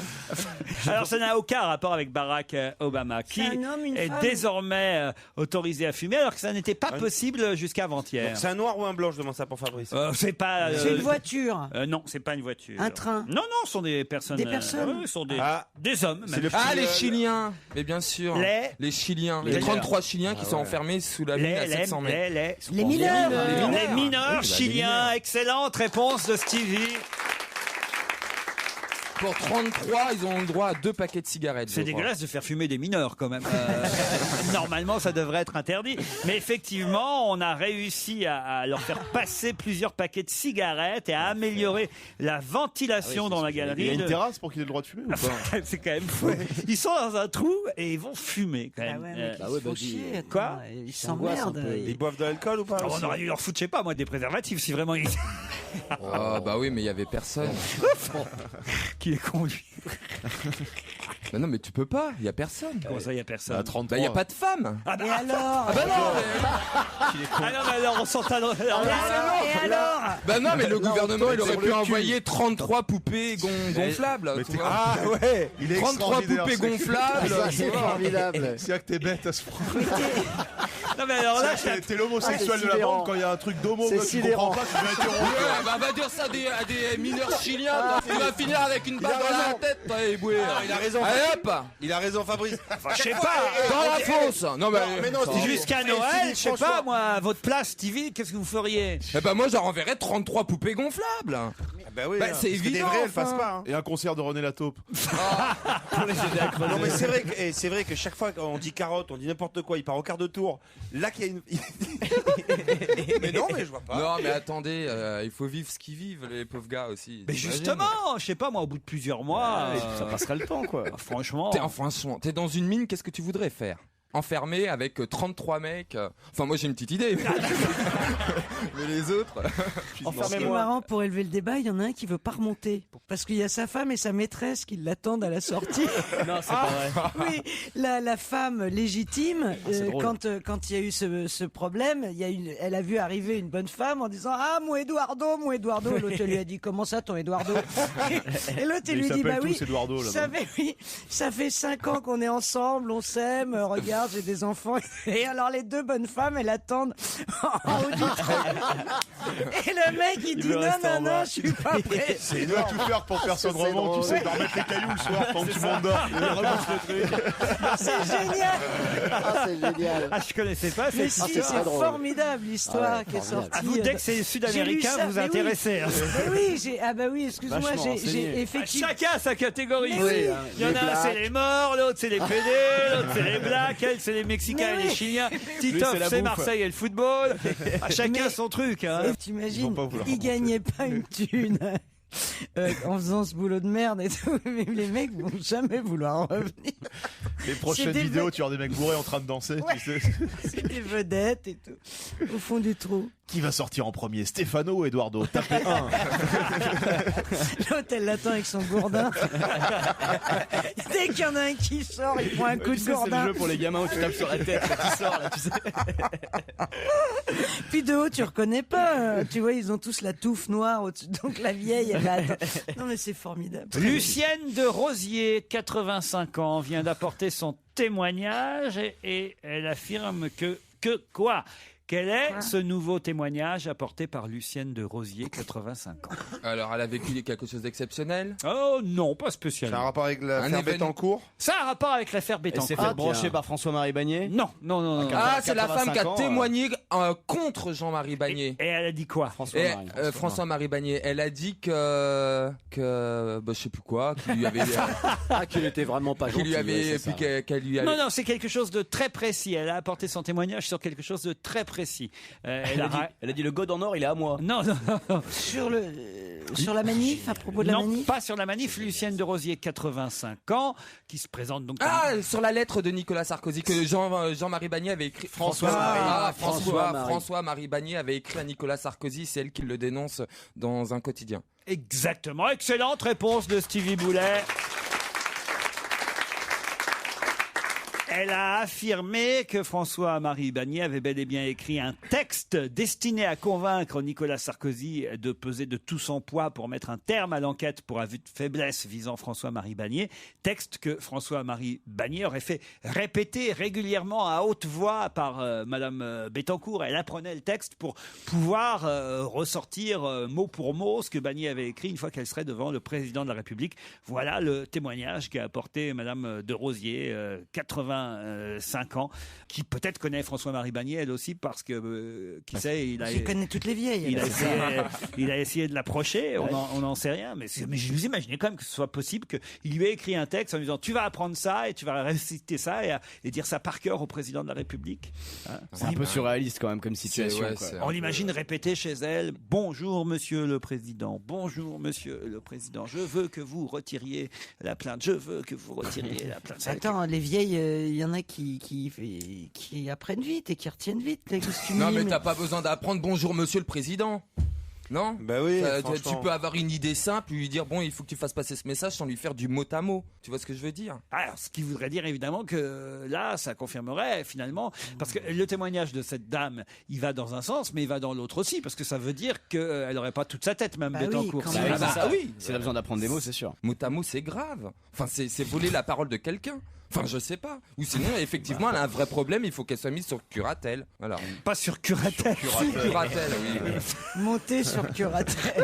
Alors, ça n'a aucun rapport avec Barack Obama, qui un homme, une est femme désormais autorisé à fumer, alors que ça n'était pas possible jusqu'à avant-hier. C'est un noir ou un blanc? Je demande ça pour Fabrice. C'est pas. C'est une voiture. Non, c'est pas une voiture. Un train. Non, ce sont des personnes. Des personnes Ce sont des hommes. Même. Les Chiliens. Mais bien sûr. Les Chiliens. Les 33 Chiliens qui sont enfermés sous la mine à 700 mètres. Les mineurs. Les mineurs chiliens. Excellente réponse de Stevie. Pour 33, ils ont le droit à 2 paquets de cigarettes. C'est dégueulasse de faire fumer des mineurs quand même. Normalement, ça devrait être interdit. Mais effectivement, on a réussi à leur faire passer plusieurs paquets de cigarettes et à améliorer la ventilation dans la galerie. Il y a une terrasse pour qu'il ait le droit de fumer ou pas? C'est quand même fou. Ils sont dans un trou et ils vont fumer quand même. Quoi? Ils s'emmerdent. Ils boivent de l'alcool ou pas? On aurait dû leur foutre, je sais pas, moi, des préservatifs si vraiment ils... Bah oui, mais il y avait personne. Qui les conduit? Bah non, mais tu peux pas, il y a personne. Comment ça, il y a personne? À 33. Bah il y a pas de femme. Et alors? Bah non. Ah non, mais alors on s'entend. Et alors? Bah non, mais le gouvernement il aurait pu envoyer 33 poupées gonflables. tu vois. Ah ouais, il est 33 extraordinaire, poupées gonflables. C'est formidable. C'est que t'es bête à ce point. Non mais alors là, t'es l'homosexuel de la bande quand il y a un truc d'homo que tu comprends pas, tu viens interrompre. Bah va dire ça à des mineurs chiliens. Il va finir avec une balle dans la tête. Il a raison. Allez hop. Il a raison, Fabrice. je sais pas. Dans la fosse. Non mais non, Jusqu'à Noël, je sais pas moi, à votre place, Stevie, qu'est-ce que vous feriez? Eh ben moi j'en enverrais 33 poupées gonflables. Bah oui, c'est évident. Des vrais, elles passent pas. Hein. Et un concert de René Lataupe. Pour les aider à crever. Non mais c'est vrai que chaque fois qu'on dit carotte, on dit n'importe quoi, il part au quart de tour. Là qu'il y a une. Mais non, mais je vois pas. Non mais attendez, il faut vivre ce qu'ils vivent les pauvres gars aussi. Mais justement, je sais pas moi, au bout de plusieurs mois, ça passerait le temps quoi. Franchement. T'es dans une mine, qu'est-ce que tu voudrais faire? Enfermé avec 33 mecs. Enfin, moi j'ai une petite idée. Mais les autres. Ce qui est marrant pour élever le débat, il y en a un qui veut pas remonter. Parce qu'il y a sa femme et sa maîtresse qui l'attendent à la sortie. Non, c'est pas vrai. Oui, la femme légitime, quand il y a eu ce problème, elle a vu arriver une bonne femme en disant ah mon Eduardo. L'autre lui a dit comment ça ton Eduardo? Et l'autre lui dit bah oui, ça fait 5 ans qu'on est ensemble, on s'aime, regarde. J'ai des enfants. Et alors, les deux bonnes femmes, elles attendent en haut du train. Et le mec, il dit non, je suis pas prêt. Il doit tout faire pour que personne remonte. Tu sais, il doit remettre les cailloux le soir quand tout le monde dort. Il remonte le truc. C'est génial. C'est génial. Ah, je connaissais pas cette histoire. C'est formidable l'histoire qui est sortie. Ah, vous, dès que c'est sud-américain, vous intéressez. Oui, excuse-moi, j'ai effectivement. Chacun sa catégorie. Il y en a un, c'est les morts, l'autre, c'est les PD, l'autre, c'est les blacks. C'est les Mexicains et les Chiliens. Titoff, c'est Marseille et le football. À chacun son truc. Hein. T'imagines, ils gagnaient pas une thune en faisant ce boulot de merde et tout. Mais les mecs vont jamais vouloir revenir. Les prochaines vidéos, tu as des mecs bourrés en train de danser. Ouais. Tu sais. C'est des vedettes et tout. Au fond du trou. Qui va sortir en premier, Stéphano ou Eduardo? Tapez 1. L'autre, elle l'attend avec son gourdin. Dès qu'il y en a un qui sort, il prend un coup de gourdin. C'est le jeu pour les gamins où tu tapes sur la tête quand tu sors là, tu sais. Puis de haut, tu reconnais pas. Tu vois, ils ont tous la touffe noire au-dessus. Donc la vieille, elle attend. Non mais c'est formidable. Lucienne de Rosier, 85 ans, vient d'apporter son témoignage et elle affirme que quoi? Quel est ce nouveau témoignage apporté par Lucienne de Rosier, 85 ans? Alors, elle a vécu quelque chose d'exceptionnel? Oh non, pas spécialement. Ça a un rapport avec l'affaire Bettencourt? Ça a un rapport avec l'affaire Bettencourt. Elle s'est fait brancher par François-Marie Bagné? Non. Ah, c'est la femme qui a témoigné contre Jean-Marie Bagné. Et elle a dit quoi? François-Marie Bagné. Elle a dit que je sais plus quoi, qu'il lui avait... qu'il était vraiment pas gentil. Qu'elle lui avait... Non, c'est quelque chose de très précis. Elle a apporté son témoignage sur quelque chose de très précis. précis. Elle a dit le God en or, il est à moi. Non. Sur la manif, à propos de la manif. Non, pas sur la manif. Lucienne de Rosier, 85 ans, qui se présente donc. Sur la lettre de Nicolas Sarkozy que Jean-Marie Bagné avait écrit. François-Marie Bagné avait écrit à Nicolas Sarkozy, c'est elle qui le dénonce dans un quotidien. Exactement, excellente réponse de Stevie Boulet. Elle a affirmé que François-Marie Bagné avait bel et bien écrit un texte destiné à convaincre Nicolas Sarkozy de peser de tout son poids pour mettre un terme à l'enquête pour abus de faiblesse visant François-Marie Bagné. Texte que François-Marie Bagné aurait fait répéter régulièrement à haute voix par Madame Bettencourt. Elle apprenait le texte pour pouvoir ressortir mot pour mot ce que Bagné avait écrit une fois qu'elle serait devant le président de la République. Voilà le témoignage qu'a apporté Madame de Rosier, 85 ans, qui peut-être connaît François-Marie Bagné, elle aussi, parce que, qui sait, Il connaît toutes les vieilles. Il a essayé de l'approcher, on n'en sait rien, mais je vous imaginez quand même que ce soit possible qu'il lui ait écrit un texte en lui disant tu vas apprendre ça et tu vas réciter ça et dire ça par cœur au président de la République. C'est un peu surréaliste quand même comme situation. On l'imagine répéter chez elle bonjour monsieur le président, bonjour monsieur le président, je veux que vous retiriez la plainte, je veux que vous retiriez la plainte. Attends, les vieilles, il y en a qui apprennent vite et qui retiennent vite. Non, mais t'as pas besoin d'apprendre bonjour monsieur le président. Non? Bah oui, tu peux avoir une idée simple, lui dire bon, il faut que tu fasses passer ce message sans lui faire du mot à mot. Tu vois ce que je veux dire? Alors, ce qui voudrait dire évidemment que là, ça confirmerait finalement, parce que le témoignage de cette dame, il va dans un sens, mais il va dans l'autre aussi, parce que ça veut dire qu'elle n'aurait pas toute sa tête, même Bettencourt. Oui, si elle a besoin d'apprendre des mots, c'est sûr. Mot à mot, c'est grave. Enfin, c'est voler la parole de quelqu'un. Enfin, je sais pas. Ou sinon, effectivement, elle a un vrai problème, il faut qu'elle soit mise sur curatelle. Voilà. Pas sur curatelle. Sur curatelle, oui. Monter sur curatelle.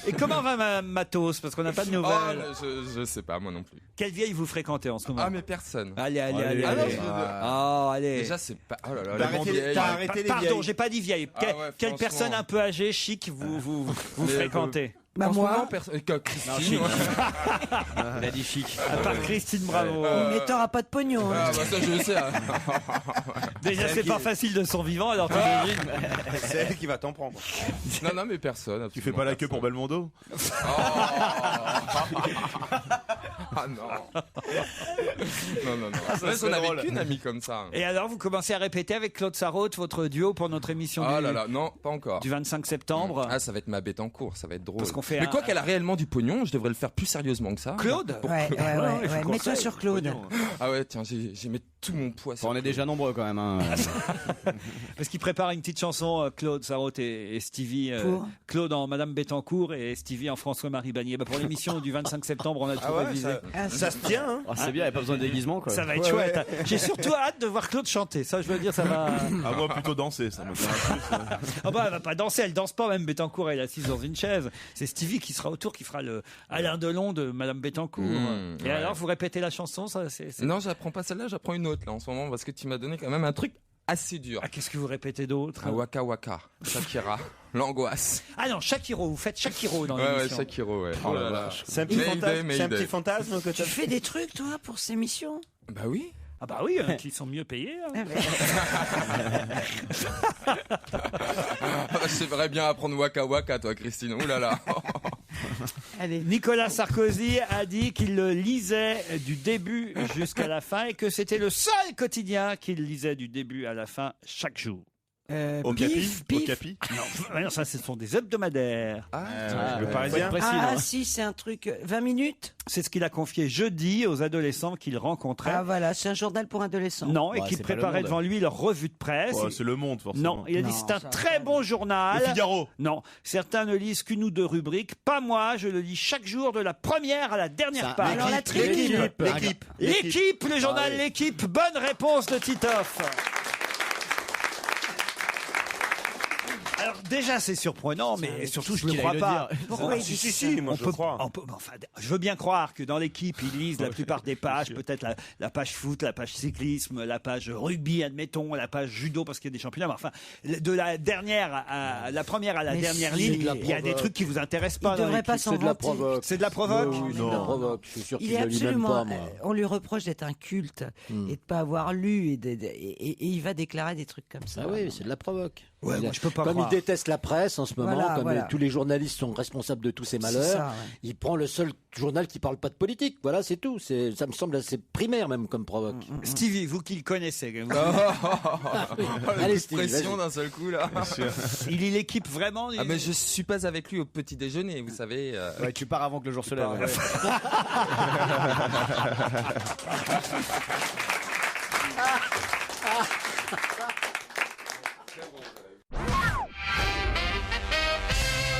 Et comment va Matos? Parce qu'on n'a pas de nouvelles. Je sais pas, moi non plus. Quelle vieille vous fréquentez en ce moment? Ah, mais personne. Allez. Allez. Déjà, c'est pas. Oh là là, T'as arrêté les vieilles. Pardon, j'ai pas dit vieille. Quelle personne un peu âgée, chic, vous fréquentez? Bah moi, Christine. Il a dit chic. À part Christine Bravo. Mais t'auras pas de pognon. Ah bah ça je sais. Déjà c'est pas facile de son vivant, alors t'imagines. C'est elle qui va t'en prendre. Non mais personne. Tu fais pas la queue pour Belmondo? Ah non. Non. On avait qu'une amie comme ça. Et alors vous commencez à répéter avec Claude Sarraute votre duo pour notre émission non, pas encore. Du 25 septembre. Ah, ça va être ma Bettencourt, ça va être drôle. Parce qu'on fait mais quoi qu'elle a réellement du pognon, je devrais le faire plus sérieusement que ça. Claude? Ouais. Mets-toi sur Claude. Ah ouais, tiens, j'ai mis tout mon poids sur On est déjà nombreux quand même. Hein. Parce qu'il prépare une petite chanson, Claude Sarraute et Stevie. Claude en Madame Bettencourt et Stevie en François-Marie Bagné. Pour l'émission du 25 septembre, on a tout révisé. Ça se tient, hein. C'est bien, il n'y a pas besoin de déguisement, quoi. Ça va être chouette. Ouais. J'ai surtout hâte de voir Claude chanter. Ça, je veux dire, ça va. Ah, moi, plutôt danser, ça me dérange plus. Elle va pas danser, elle danse pas, même Bettencourt, elle est assise dans une chaise. C'est Stevie qui sera autour, qui fera le Alain Delon de Madame Bettencourt. Et alors, vous répétez la chanson, ça, Non, j'apprends pas celle-là, j'apprends une autre, là, en ce moment, parce que tu m'as donné quand même un truc assez dur. Ah, qu'est-ce que vous répétez d'autre? Waka Waka, Shakira, l'angoisse. Ah non, Shakiro, vous faites Shakiro dans l'émission. Ouais, Shakiro, ouais. Oh là là. C'est un petit fantasme que tu fais des trucs, toi, pour ces missions? Bah oui. Ah bah oui, qui sont mieux payés. Hein. J'aimerais bien apprendre Waka Waka, toi, Christine. Ouh là là. Allez. Nicolas Sarkozy a dit qu'il le lisait du début jusqu'à la fin et que c'était le seul quotidien qu'il lisait du début à la fin chaque jour. Au Capi Non, ça, ce sont des hebdomadaires. Le Parisien. Si, c'est un truc. 20 minutes? C'est ce qu'il a confié jeudi aux adolescents qu'il rencontrait. Ah voilà, c'est un journal pour adolescents. Non, et qu'il préparait devant lui leur revue de presse. C'est Le Monde, forcément. Non, il a dit c'est un très bon journal. Le Figaro. Non, certains ne lisent qu'une ou deux rubriques. Pas moi, je le lis chaque jour de la première à la dernière page. Alors la tribune. L'équipe, le journal L'équipe. Bonne réponse de Titoff. Alors Alors déjà c'est surprenant, mais surtout je ne le crois pas. Pourquoi il dit si, moi je le crois. Enfin, je veux bien croire que dans l'équipe ils lisent la plupart des pages, peut-être la page foot, la page cyclisme, la page rugby, admettons, la page judo parce qu'il y a des championnats. Mais enfin, de la dernière à la première à la dernière ligne, il y a des trucs qui vous intéressent pas. Il devrait pas s'en vanter. C'est de la provoque. Oui, c'est de la provoque. Je suis sûr Il qu'il est ne lit même absolument. pas, moi. On lui reproche d'être un culte et de pas avoir lu et il va déclarer des trucs comme ça. Ah oui, c'est de la provoque. Ouais, moi, je peux pas comme croire. il déteste la presse en ce moment, Voilà, comme tous les journalistes sont responsables de tous ces malheurs, C'est ça, ouais. il prend le seul journal qui parle pas de politique. Voilà, c'est tout. Ça me semble assez primaire même comme provoque. Stevie, vous qui le connaissez. Allez, La Stevie, pression vas-y. d'un seul coup là. Il lit l'équipe vraiment. Ah mais je suis pas avec lui au petit déjeuner, vous savez. Ouais, tu pars avant que le jour se lève. Ouais.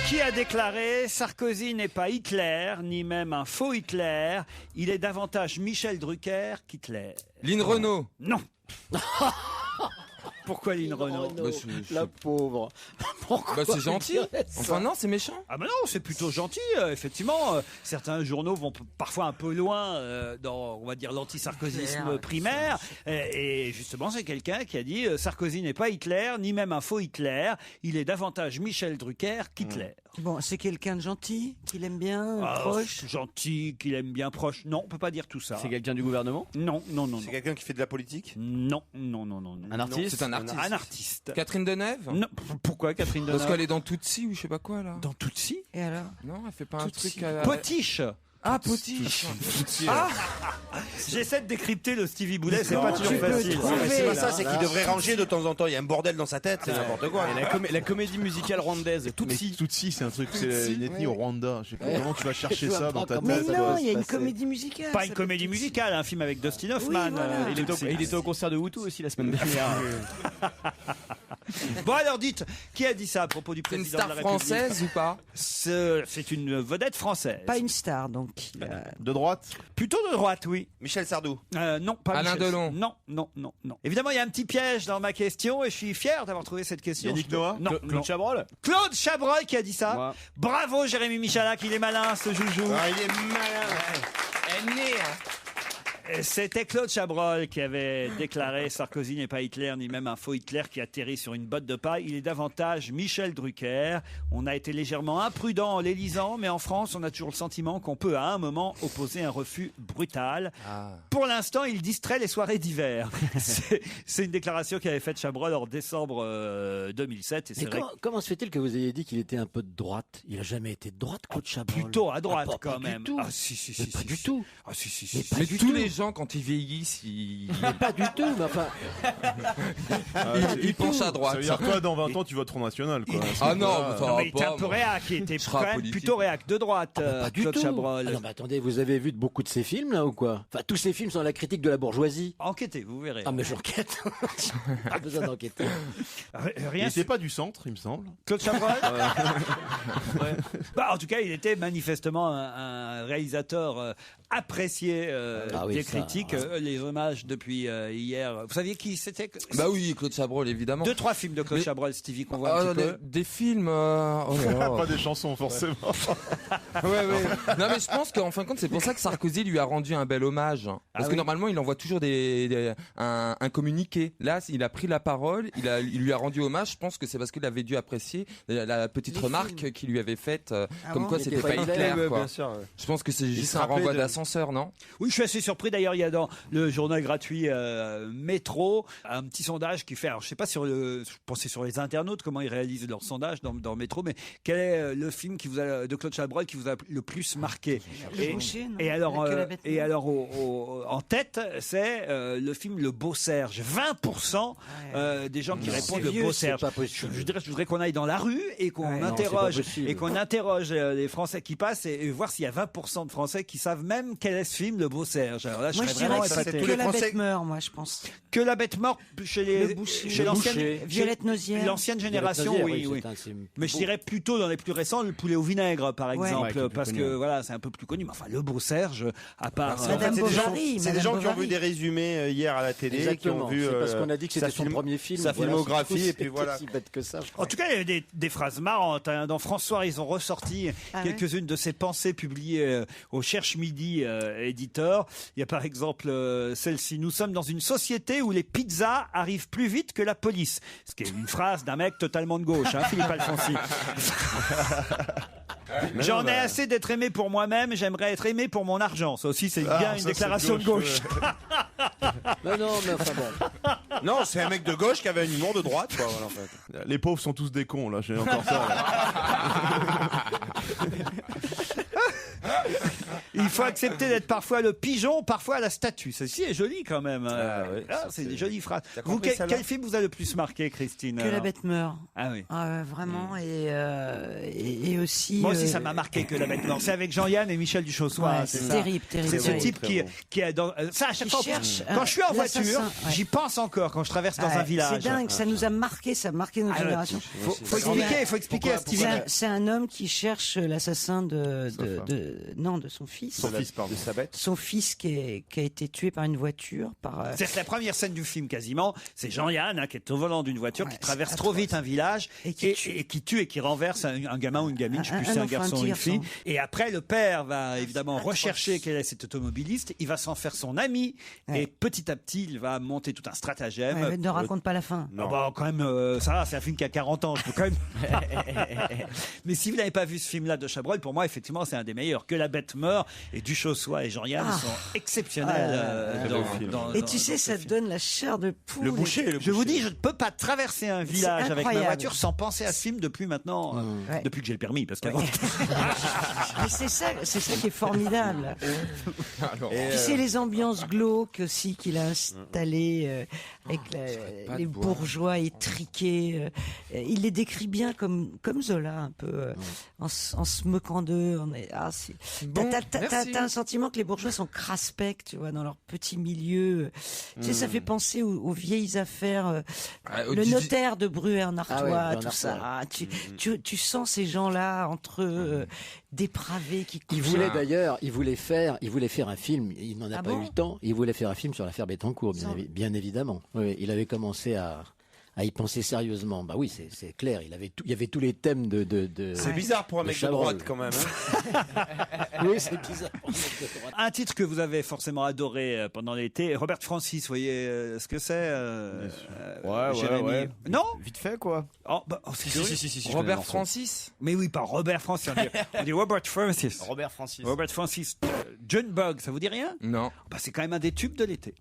Qui a déclaré « Sarkozy n'est pas Hitler, ni même un faux Hitler, il est davantage Michel Drucker qu'Hitler ». Lynn Renault. Non. Pourquoi Lynn Renault? La pauvre. Pourquoi c'est gentil. il dirait ça Enfin non, c'est méchant. Ah ben non, c'est plutôt gentil. Effectivement, certains journaux vont parfois un peu loin dans, on va dire, l'anti-sarkozysme primaire. Et justement, c'est quelqu'un qui a dit Sarkozy n'est pas Hitler, ni même un faux Hitler. Il est davantage Michel Drucker qu'Hitler. Bon, c'est quelqu'un de gentil, qu'il aime bien, proche. Gentil, qu'il aime bien proche. Non, on peut pas dire tout ça. C'est quelqu'un du gouvernement? Non. C'est quelqu'un qui fait de la politique? Non. Un artiste? C'est un artiste. Un artiste. Catherine Deneuve. Non. Pourquoi Catherine Deneuve? Parce qu'elle est dans Tootsie ou je sais pas quoi là. Dans Tootsie? Et alors? Non, elle fait pas un Tootsie. truc. Potiche. Ah, Potiche. Ah, j'essaie de décrypter le Stevie Boulet, c'est pas toujours facile. C'est pas ça, c'est qu'il devrait ranger de temps en temps. Il y a un bordel dans sa tête, c'est n'importe quoi. Et la comédie musicale rwandaise, Tutsi. Tutsi, c'est un truc, c'est une ethnie au Rwanda. Je sais pas comment tu vas chercher ça dans ta Mais tête. non, il y a une comédie musicale. Pas une comédie musicale, un film avec Dustin Hoffman. voilà. Il était au concert de Hutu aussi la semaine dernière. Bon alors dites, qui a dit ça à propos du C'est une président star de la République? française ou pas? C'est une vedette française. Pas une star, donc. De droite? Plutôt de droite, oui. Michel Sardou? Non, pas Alain Michel. Delon? Non. Évidemment, il y a un petit piège dans ma question et je suis fier d'avoir trouvé cette question. Yannick Noah? Non, Claude Chabrol? Claude Chabrol qui a dit ça. Moi. Bravo Jérémy Michalak, il est malin ce joujou. Ah, il est malin. C'était Claude Chabrol qui avait déclaré Sarkozy n'est pas Hitler ni même un faux Hitler qui atterrit sur une botte de paille. Il est davantage Michel Drucker. On a été légèrement imprudent en les lisant, mais en France, on a toujours le sentiment qu'on peut à un moment opposer un refus brutal. Pour l'instant, il distrait les soirées d'hiver. C'est une déclaration qu'avait faite Chabrol en décembre 2007. Et c'est Mais vrai comment se fait-il que vous ayez dit qu'il était un peu de droite? Il a jamais été de droite, Claude Chabrol. plutôt à droite pas quand du même. tout. Ah si. Mais pas du tout. Ah si. Mais pas Mais du tous tout. les gens, quand ils vieillissent, Mais pas du tout, mais enfin. ils penchent à droite. Ça veut dire quoi, dans 20 ans, tu votes Front National, quoi. Ah non, Non, mais il était un peu réac, il était sera quand même politique. plutôt réac de droite, Pas du Claude tout. Chabrol. Ah non, mais attendez, vous avez vu beaucoup de ces films là ou quoi? Enfin, tous ces films sont la critique de la bourgeoisie. Enquêtez, vous verrez. Ah mais j'enquête. Pas besoin d'enquêter. Rien. Il était pas du centre, il me semble. Claude Chabrol. Bah, en tout cas, il était manifestement un réalisateur apprécié des critiques. Les hommages depuis hier. Vous saviez qui c'était? Bah oui, Claude Chabrol, évidemment. 2-3 films de Claude Chabrol, Stevie, qu'on voit un petit peu. Des films. Oh là là. Pas des chansons, forcément. Ouais. Non, mais je pense qu'en fin de compte, c'est pour ça que Sarkozy lui a rendu un bel hommage. Parce que normalement, il envoie toujours un communiqué. Là, il a pris la parole, il lui a rendu hommage. Je pense que c'est parce qu'il avait dû apprécier la petite remarque qu'il lui avait faite, comme quoi c'était pas Hitler. Quoi. Bien sûr, ouais. Je pense que c'est juste un renvoi d'ascenseur, non? Oui, je suis assez surpris. D'ailleurs, il y a dans le journal gratuit Métro un petit sondage qui fait. Alors, je sais pas je pensais sur les internautes comment ils réalisent leur sondage dans Métro, mais quel est le film de Claude Chabrol qui vous a le plus marqué? Et alors, en tête, c'est le film Le Beau Serge. 20% des gens qui répondent Le Beau Serge. Je voudrais qu'on aille dans la rue et qu'on interroge les Français qui passent et voir s'il y a 20% de Français qui savent même quel est ce film Le Beau Serge. Alors là, Moi, je dirais que c'est que la bête meurt, moi, je pense. Que la bête meurt chez l'ancienne Violette Nozière. L'ancienne génération, oui. Mais je dirais plutôt dans les plus récents, Le Poulet au vinaigre, par exemple, parce que voilà, c'est un peu plus connu. Mais enfin, Le Beau Serge, à part Madame Bovary, oui, c'est des gens qui ont vu des résumés hier à la télé, Exactement. qui ont vu. C'est parce qu'on a dit que c'était son premier film. Sa filmographie, et puis c'est voilà. si bête que ça. En tout cas, il y a des phrases marrantes. Dans François, ils ont ressorti quelques-unes de ses pensées publiées au Cherche Midi éditeur. Il y a par exemple celle-ci. Nous sommes dans une société où les pizzas arrivent plus vite que la police. Ce qui est une phrase d'un mec totalement de gauche, Philippe Alfonsi. J'en ai assez d'être aimé pour moi-même, j'aimerais être aimé pour mon argent. Ça aussi, c'est bien une déclaration de gauche. Non, mais enfin bon. Non, c'est un mec de gauche qui avait un humour de droite, quoi, voilà, en fait. Les pauvres sont tous des cons, là, j'ai encore ça. Là. Il faut accepter d'être parfois le pigeon, parfois la statue. Ceci est joli quand même. C'est des jolies phrases. Vous, quel film vous a le plus marqué, Christine? Que la bête meurt. Ah oui. Vraiment. Et aussi. Moi aussi, ça m'a marqué Que la bête meurt. C'est avec Jean-Yann et Michel Duchossois. C'est terrible. C'est ce type qui est dans. Ça, à chaque fois. Quand je suis en voiture, j'y pense encore quand je traverse dans un village. C'est dingue. Ça nous a marqué. Ça a marqué notre génération. Faut expliquer à Stevie. C'est un homme qui cherche l'assassin de son fils. De sa bête. Son fils qui a été tué par une voiture. C'est la première scène du film quasiment. C'est Jean-Yann qui est au volant d'une voiture, qui traverse trop vite un village et qui tue et qui renverse un gamin ou une gamine. Je sais plus si c'est un garçon ou une fille. Et après, le père va évidemment rechercher quel est cet automobiliste. Il va s'en faire son ami et petit à petit, il va monter tout un stratagème. Ne raconte pas la fin. Non, quand même, ça va, c'est un film qui a 40 ans. Je peux quand même. Mais si vous n'avez pas vu ce film-là de Chabrol, pour moi, effectivement, c'est un des meilleurs. Que la bête meurt. Et Duchossois et Jean-Yann sont exceptionnels. Et tu sais, ça te donne la chair de poule. Le boucher. Je vous dis, je ne peux pas traverser un village avec ma voiture sans penser à ce film depuis maintenant, depuis que j'ai le permis, parce qu'avant. Mais c'est ça qui est formidable. Puis c'est les ambiances glauques aussi qu'il a installées avec les bourgeois étriqués. Il les décrit bien comme Zola un peu, en se moquant d'eux. T'as un sentiment que les bourgeois sont craspec, tu vois, dans leur petit milieu. Tu sais, ça fait penser aux vieilles affaires, le notaire de Bruer-en-Artois, tout ça. Tu sens ces gens-là entre eux, dépravés qui couchent. Il voulait faire un film. Il n'en a pas eu le temps. Il voulait faire un film sur l'affaire Bettencourt, bien évidemment. Oui, il avait commencé à y penser sérieusement. Bah oui, c'est clair. Il y avait tous les thèmes de C'est bizarre pour un mec de droite quand même. Oui, c'est bizarre. Un titre que vous avez forcément adoré pendant l'été, Robert Francis. Vous voyez ce que c'est Ouais. Non, vite fait quoi. Si, Robert Francis. Mais oui, pas Robert Francis. On dit Robert Francis. Robert Francis. Robert Francis. John Bug, ça vous dit rien? Non. C'est quand même un des tubes de l'été.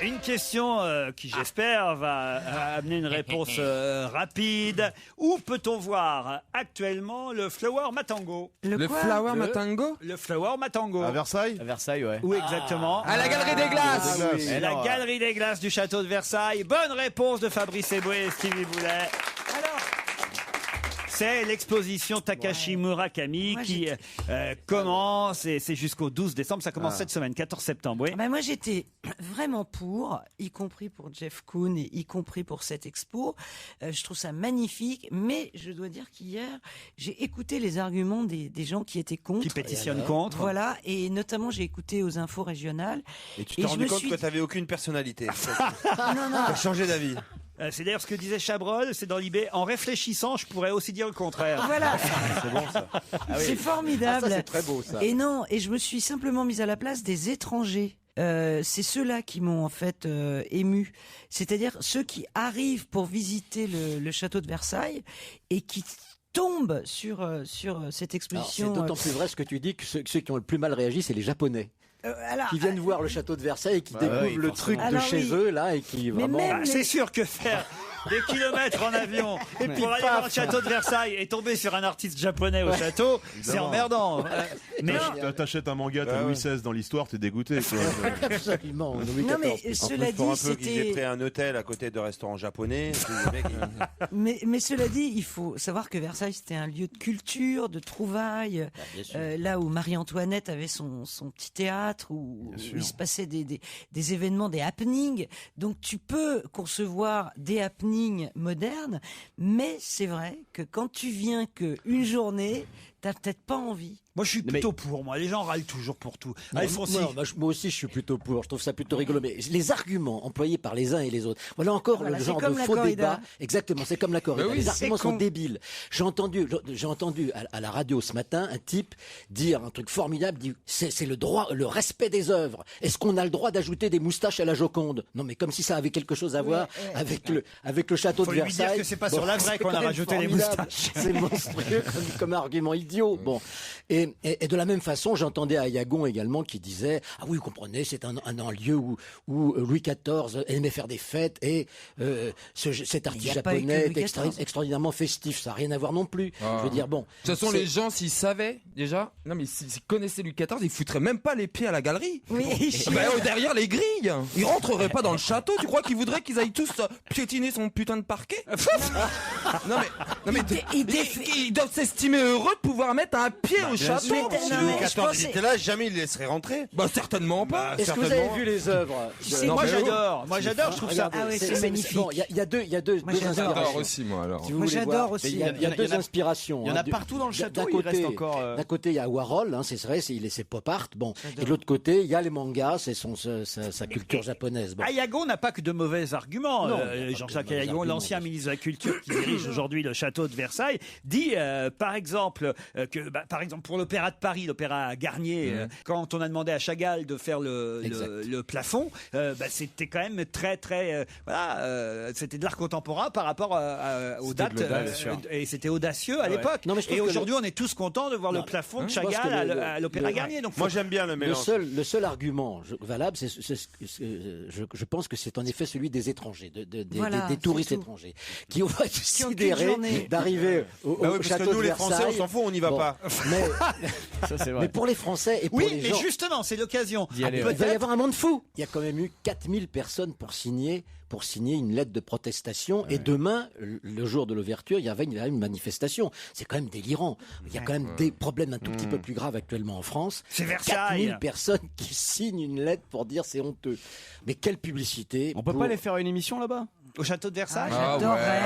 Une question qui, j'espère, va amener une réponse rapide. Où peut-on voir actuellement le Flower Matango? Le Flower Matango? Le Flower Matango. À Versailles? À Versailles, ouais. Où exactement? À la Galerie des Glaces. La Galerie des Glaces du Château de Versailles. Bonne réponse de Fabrice Eboué et Stevie Boulet. C'est l'exposition Takashi Murakami qui commence, et c'est jusqu'au 12 décembre. Ça commence cette semaine, 14 septembre. Oui. Moi, j'étais vraiment pour, y compris pour Jeff Koons et y compris pour cette expo. Je trouve ça magnifique, mais je dois dire qu'hier, j'ai écouté les arguments des gens qui étaient contre. Qui pétitionnent contre. Voilà, et notamment, j'ai écouté aux infos régionales. Et tu t'es rendu compte que tu n'avais aucune personnalité. Non. Tu as changé d'avis. C'est d'ailleurs ce que disait Chabrol, c'est dans l'IB. En réfléchissant, je pourrais aussi dire le contraire. Voilà. C'est bon ça. C'est formidable. Ça, c'est très beau ça. Et non, et je me suis simplement mise à la place des étrangers. C'est ceux-là qui m'ont en fait ému. C'est-à-dire ceux qui arrivent pour visiter le château de Versailles et qui tombent sur cette exposition. C'est d'autant plus vrai ce que tu dis que ceux qui ont le plus mal réagi, c'est les Japonais. Qui viennent voir le château de Versailles et qui découvrent le truc de chez eux là et qui vraiment. C'est sûr que faire des kilomètres en avion et pour aller voir le château de Versailles et tomber sur un artiste japonais au château, c'est emmerdant. Mais t'achètes un manga, t'as Louis XVI dans l'histoire, t'es dégoûté. Absolument. Non mais cela dit, c'était pris un hôtel à côté de restaurants japonais. Mais cela dit, il faut savoir que Versailles c'était un lieu de culture, de trouvailles, là où Marie-Antoinette avait son petit théâtre où il se passait des événements, des happenings. Donc tu peux concevoir des happenings modernes, mais c'est vrai que quand tu viens qu'une journée, t'as peut-être pas envie. Moi, je suis plutôt pour. Moi, les gens râlent toujours pour tout. Allez, moi aussi, je suis plutôt pour. Je trouve ça plutôt rigolo. Mais les arguments employés par les uns et les autres, voilà encore le genre de faux débat. Exactement, c'est comme la corrida. Les arguments sont débiles. J'ai entendu à la radio ce matin un type dire un truc formidable. Dit c'est le droit, le respect des œuvres. Est-ce qu'on a le droit d'ajouter des moustaches à la Joconde? Non, mais comme si ça avait quelque chose à voir avec le château de Versailles. Faut lui dire que c'est pas sur la vraie qu'on a rajouté les moustaches. C'est monstrueux comme argument idiot. Bon. Et de la même façon, j'entendais à Yagon également qui disait « Ah oui, vous comprenez, c'est un lieu où Louis XIV aimait faire des fêtes et cet artiste japonais est extraordinairement festif. » Ça n'a rien à voir non plus. Je veux dire, bon... De toute façon, les gens, s'ils savaient déjà, non mais s'ils connaissaient Louis XIV, ils foutraient même pas les pieds à la galerie. Oui. Derrière les grilles. Ils rentreraient pas dans le château. Tu crois qu'ils voudraient qu'ils aillent tous piétiner son putain de parquet? Non mais ils doivent s'estimer heureux de pouvoir mettre un pied au château. Louis XIV, il était là, jamais il laisserait rentrer. Bah certainement pas. Est-ce que vous avez vu les œuvres? Moi j'adore, je trouve ça. Ah oui, c'est magnifique. Bon, il y a deux inspirations. J'adore aussi moi alors. Moi j'adore aussi. Il y a deux inspirations. Il y en a partout dans le château. Il reste encore. D'un côté, il y a Warhol, c'est vrai, c'est pop art. Bon, et de l'autre côté, il y a les mangas, c'est sa culture japonaise. Bon. Ayagon n'a pas que de mauvais arguments. Jean-Jacques Ayagon, l'ancien ministre de la Culture qui dirige aujourd'hui le château de Versailles, dit par exemple que pour l'Opéra de Paris, l'Opéra Garnier, quand on a demandé à Chagall de faire le plafond, c'était quand même très c'était de l'art contemporain par rapport aux dates et c'était audacieux à l'époque. Et aujourd'hui, on est tous contents de voir le plafond de Chagall à l'Opéra Garnier. Donc moi j'aime bien le mélange. Le seul argument valable, je pense que c'est en effet celui des étrangers, des touristes étrangers, qui ont considéré d'arriver au château de Versailles. Parce que nous les Français, on s'en fout, on n'y va pas. Mais pour les Français et pour les gens... Oui, mais justement, c'est l'occasion. Il va y avoir un monde fou. Il y a quand même eu 4000 personnes pour signer une lettre de protestation. Et demain, le jour de l'ouverture, il y avait une manifestation. C'est quand même délirant. Il y a quand même des problèmes un tout petit peu plus graves actuellement en France. C'est Versailles. 4000 personnes qui signent une lettre pour dire c'est honteux. Mais quelle publicité. On peut pas aller faire une émission là-bas? Au château de Versailles? J'adorerais.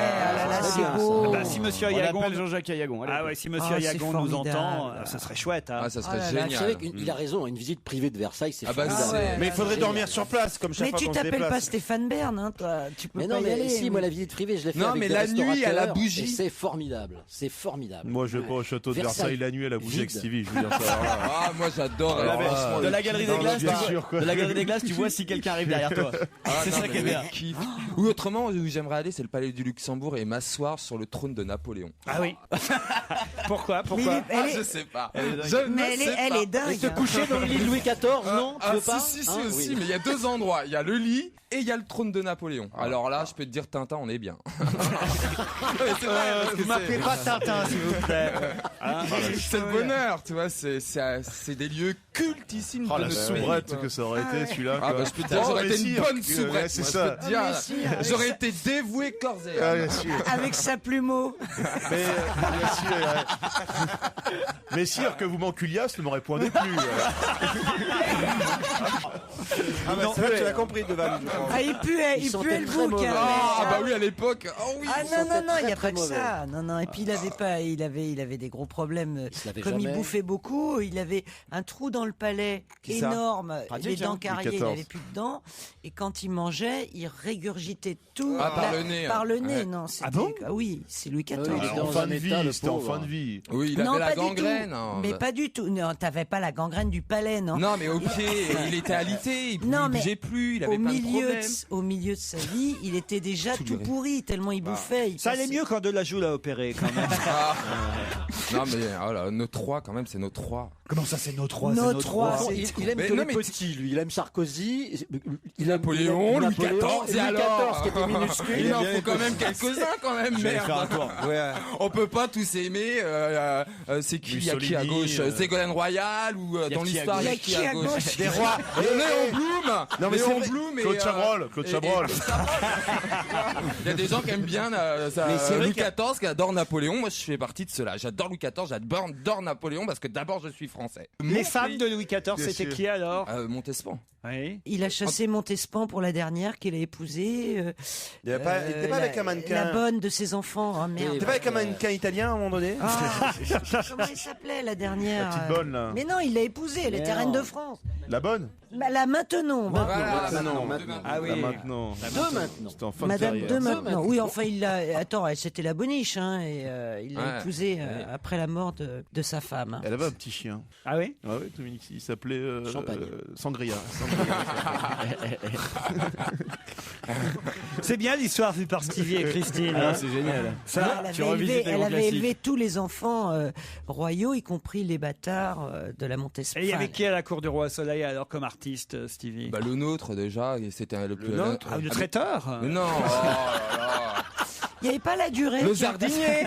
C'est beau. Si Monsieur Ayagon, Jean-Jacques Ayagon. Si Monsieur Ayagon nous entend, ça serait chouette. Ça serait génial. Il a raison. Une visite privée de Versailles, c'est formidable. Mais il faudrait dormir sur place comme chaque fois qu'on se déplace. Mais tu t'appelles pas Stéphane Bern, toi. Tu peux pas y aller. Si, moi la visite privée, je l'ai fait avec des la nuit à la bougie. C'est formidable. C'est formidable. Moi, je vais pas au château de Versailles la nuit à la bougie avec Stevie. Je veux dire ça. Moi, j'adore. De la galerie des glaces, tu vois si quelqu'un arrive derrière toi. C'est ça qui est bien. Ou autrement, où j'aimerais aller, c'est le palais du Luxembourg et m'asseoir sur le trône de Napoléon. Ah oui. Pourquoi Je sais pas. Mais elle est dingue. Se coucher dans le lit de Louis XIV, non? Tu veux pas? Si, aussi, mais il y a deux endroits. Il y a le lit et il y a le trône de Napoléon. Alors là, je peux te dire, Tintin, on est bien. Vous m'appelez pas Tintin, s'il vous plaît. C'est le bonheur, tu vois. C'est des lieux cultissimes. La soubrette que ça aurait été, celui-là. Je peux te dire, j'aurais été une bonne soubrette. C'est ça. J'aurais été dévoué corps et âme. Avec sa plumeau. Mais sire, que vous m'enculiasse ne m'aurait point déplu. C'est vrai que tu l'as compris, Deval. Il puait le bouc. Oui, à l'époque. Non, il n'y a pas que ça. Non. Et puis il avait des gros problèmes. Comme il bouffait beaucoup, il avait un trou dans le palais énorme, les dents carriées, il n'avait plus de dents. Et quand il mangeait, il régurgitait tout par le nez. Non, oui, c'est Louis XIV. C'était en fin de vie. Oui, il avait la gangrène. Mais pas du tout. Non, t'avais pas la gangrène du palais, non. Non, mais au pied, il était alité, il bougeait plus, il avait plein de problèmes. Au milieu de sa vie, il était déjà tout pourri, tellement il bouffait. Ça allait mieux quand Delajou l'a opéré, quand même. Non, mais nos trois, quand même, c'est nos trois. Comment ça, c'est nos trois? Nos trois. Il aime que les petits, lui. Il aime Sarkozy, il aime Napoléon, Louis XIV, et alors qui était minuscule. Il en faut quand même quelques-uns, quand même, merde. On peut pas tous aimer. C'est qui? Il y a qui à gauche? Ségolène Royal ou dans l'histoire il y a qui à gauche? Des rois. Léon Blum. Non mais c'est Blum. Claude Chabrol. Il y a des gens qui aiment bien Louis XIV, qui adorent Napoléon. Moi, je fais partie de ceux-là. J'adore Louis XIV, j'adore Napoléon parce que d'abord, je suis français. Les femmes de Louis XIV, c'était qui alors? Montespan. Oui. Il a chassé Montespan pour la dernière qu'il a épousée. Il était pas avec un mannequin. La bonne de ses enfants. Oh, merde. Il était pas avec un mannequin italien à un moment donné. Comment il s'appelait la dernière? La petite bonne là. Mais non, il l'a épousée. Elle était reine de France. La bonne? La Maintenon. Maintenant. Ah oui. Maintenant. C'était en fin de Madame carrière. de Maintenon. Oui, enfin, il l'a. Attends, c'était la boniche, hein, et il l'a épousée après la mort de sa femme. Elle avait un petit chien. Ah oui? Ah oui, Dominique, il s'appelait Sangria. C'est bien l'histoire vue par Stevie et Christine. C'est génial. Ça, Elle avait élevé tous les enfants royaux, y compris les bâtards de la Montespan. Et il y avait qui à la cour du roi Soleil alors comme artiste, Stevie? Bah, le nôtre déjà, et c'était le plus. Le traiteur? Mais non. Oh là là. Il n'y avait pas la durée. Le jardinier.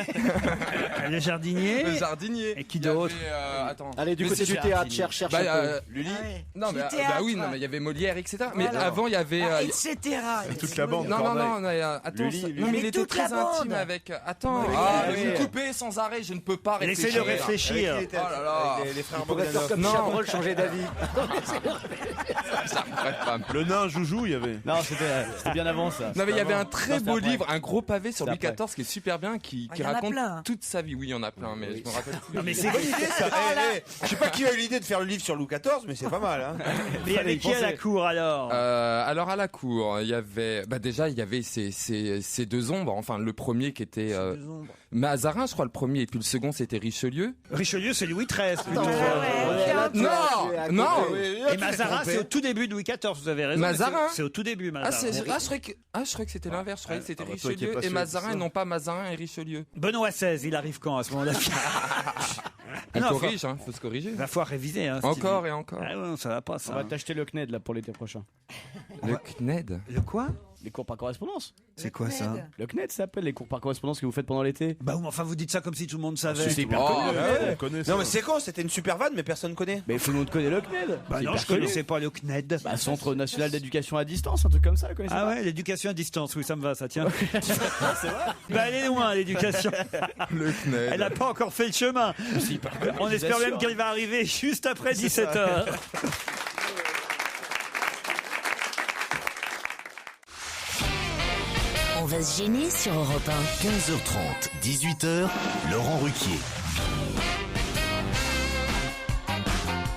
Le jardinier. Le jardinier. Et qui d'autre? Attends. Allez, du côté du théâtre, cherche un peu. Lully. Ouais. Non, mais Du théâtre. bah oui, non, mais il y avait Molière, etc. Voilà. Mais avant, il y avait. Etc. Toute la bande. Non, attends. Lully. Non, mais il Mais était toute très la bande. intime avec. Attends. oui. Vous me coupez sans arrêt, je ne peux pas réfléchir. Laissez-le réfléchir. Avec qui était- Oh là là. avec les frères On pourrait faire Bogdanov. comme Non. Chabrol, changer d'avis. Ça m'arrête pas. Le nain Joujou, il y avait. Non, c'était bien avant ça. Non mais il y avait un Non, très c'était beau après. livre, un gros pavé sur C'est Louis après. XIV qui est super bien, qui Il y en a raconte plein. toute sa vie. Oui, il y en a plein, mais je me rappelle plus. Non, mais c'est Bonne idée ça. Je sais pas qui a eu l'idée de faire le livre sur Louis XIV, mais c'est pas mal. Hein. Mais il y avait qui à la cour alors? Alors à la cour, il y avait déjà il y avait ces deux ombres. Enfin le premier qui était Mazarin, je crois le premier, et puis le second c'était Richelieu. Richelieu, c'est Louis XIII plutôt. Non. Et Mazarin, c'est au tout début de Louis XIV, vous avez raison. Mazarin C'est au tout début, Mazarin. Je crois que c'était l'inverse. Je croyais que c'était bah, toi qui es Richelieu pas et sûr de Mazarin ça. et non pas Mazarin et Richelieu. Benoît XVI, il arrive quand à ce moment-là? On Non, corrige, faut se corriger. Il va falloir réviser. Hein, Encore Stevie. et encore. Ah ouais, ça va pas ça. On va t'acheter le CNED là pour l'été prochain. Le CNED. Le quoi? Les cours par correspondance. C'est quoi ça? Le CNED ça s'appelle les cours par correspondance que vous faites pendant l'été. Bah oui, mais enfin vous dites ça comme si tout le monde savait. C'est hyper Oh, connu. ouais. On connaît ça. Non mais c'est con, c'était une super vanne, mais personne connaît. Mais tout le monde connaît le CNED. Bah C'est non, hyper je connu. connaissais pas le CNED. Bah, Centre National d'Éducation à Distance, un truc comme ça, vous connaissez Ah pas ouais, l'éducation à distance, oui, ça me va, ça tient. Bah elle est loin, l'éducation. Le CNED. Elle n'a pas encore fait le chemin. On espère même qu'elle va arriver juste après 17h. On va se gêner sur Europe 1. 15h30, 18h, Laurent Ruquier.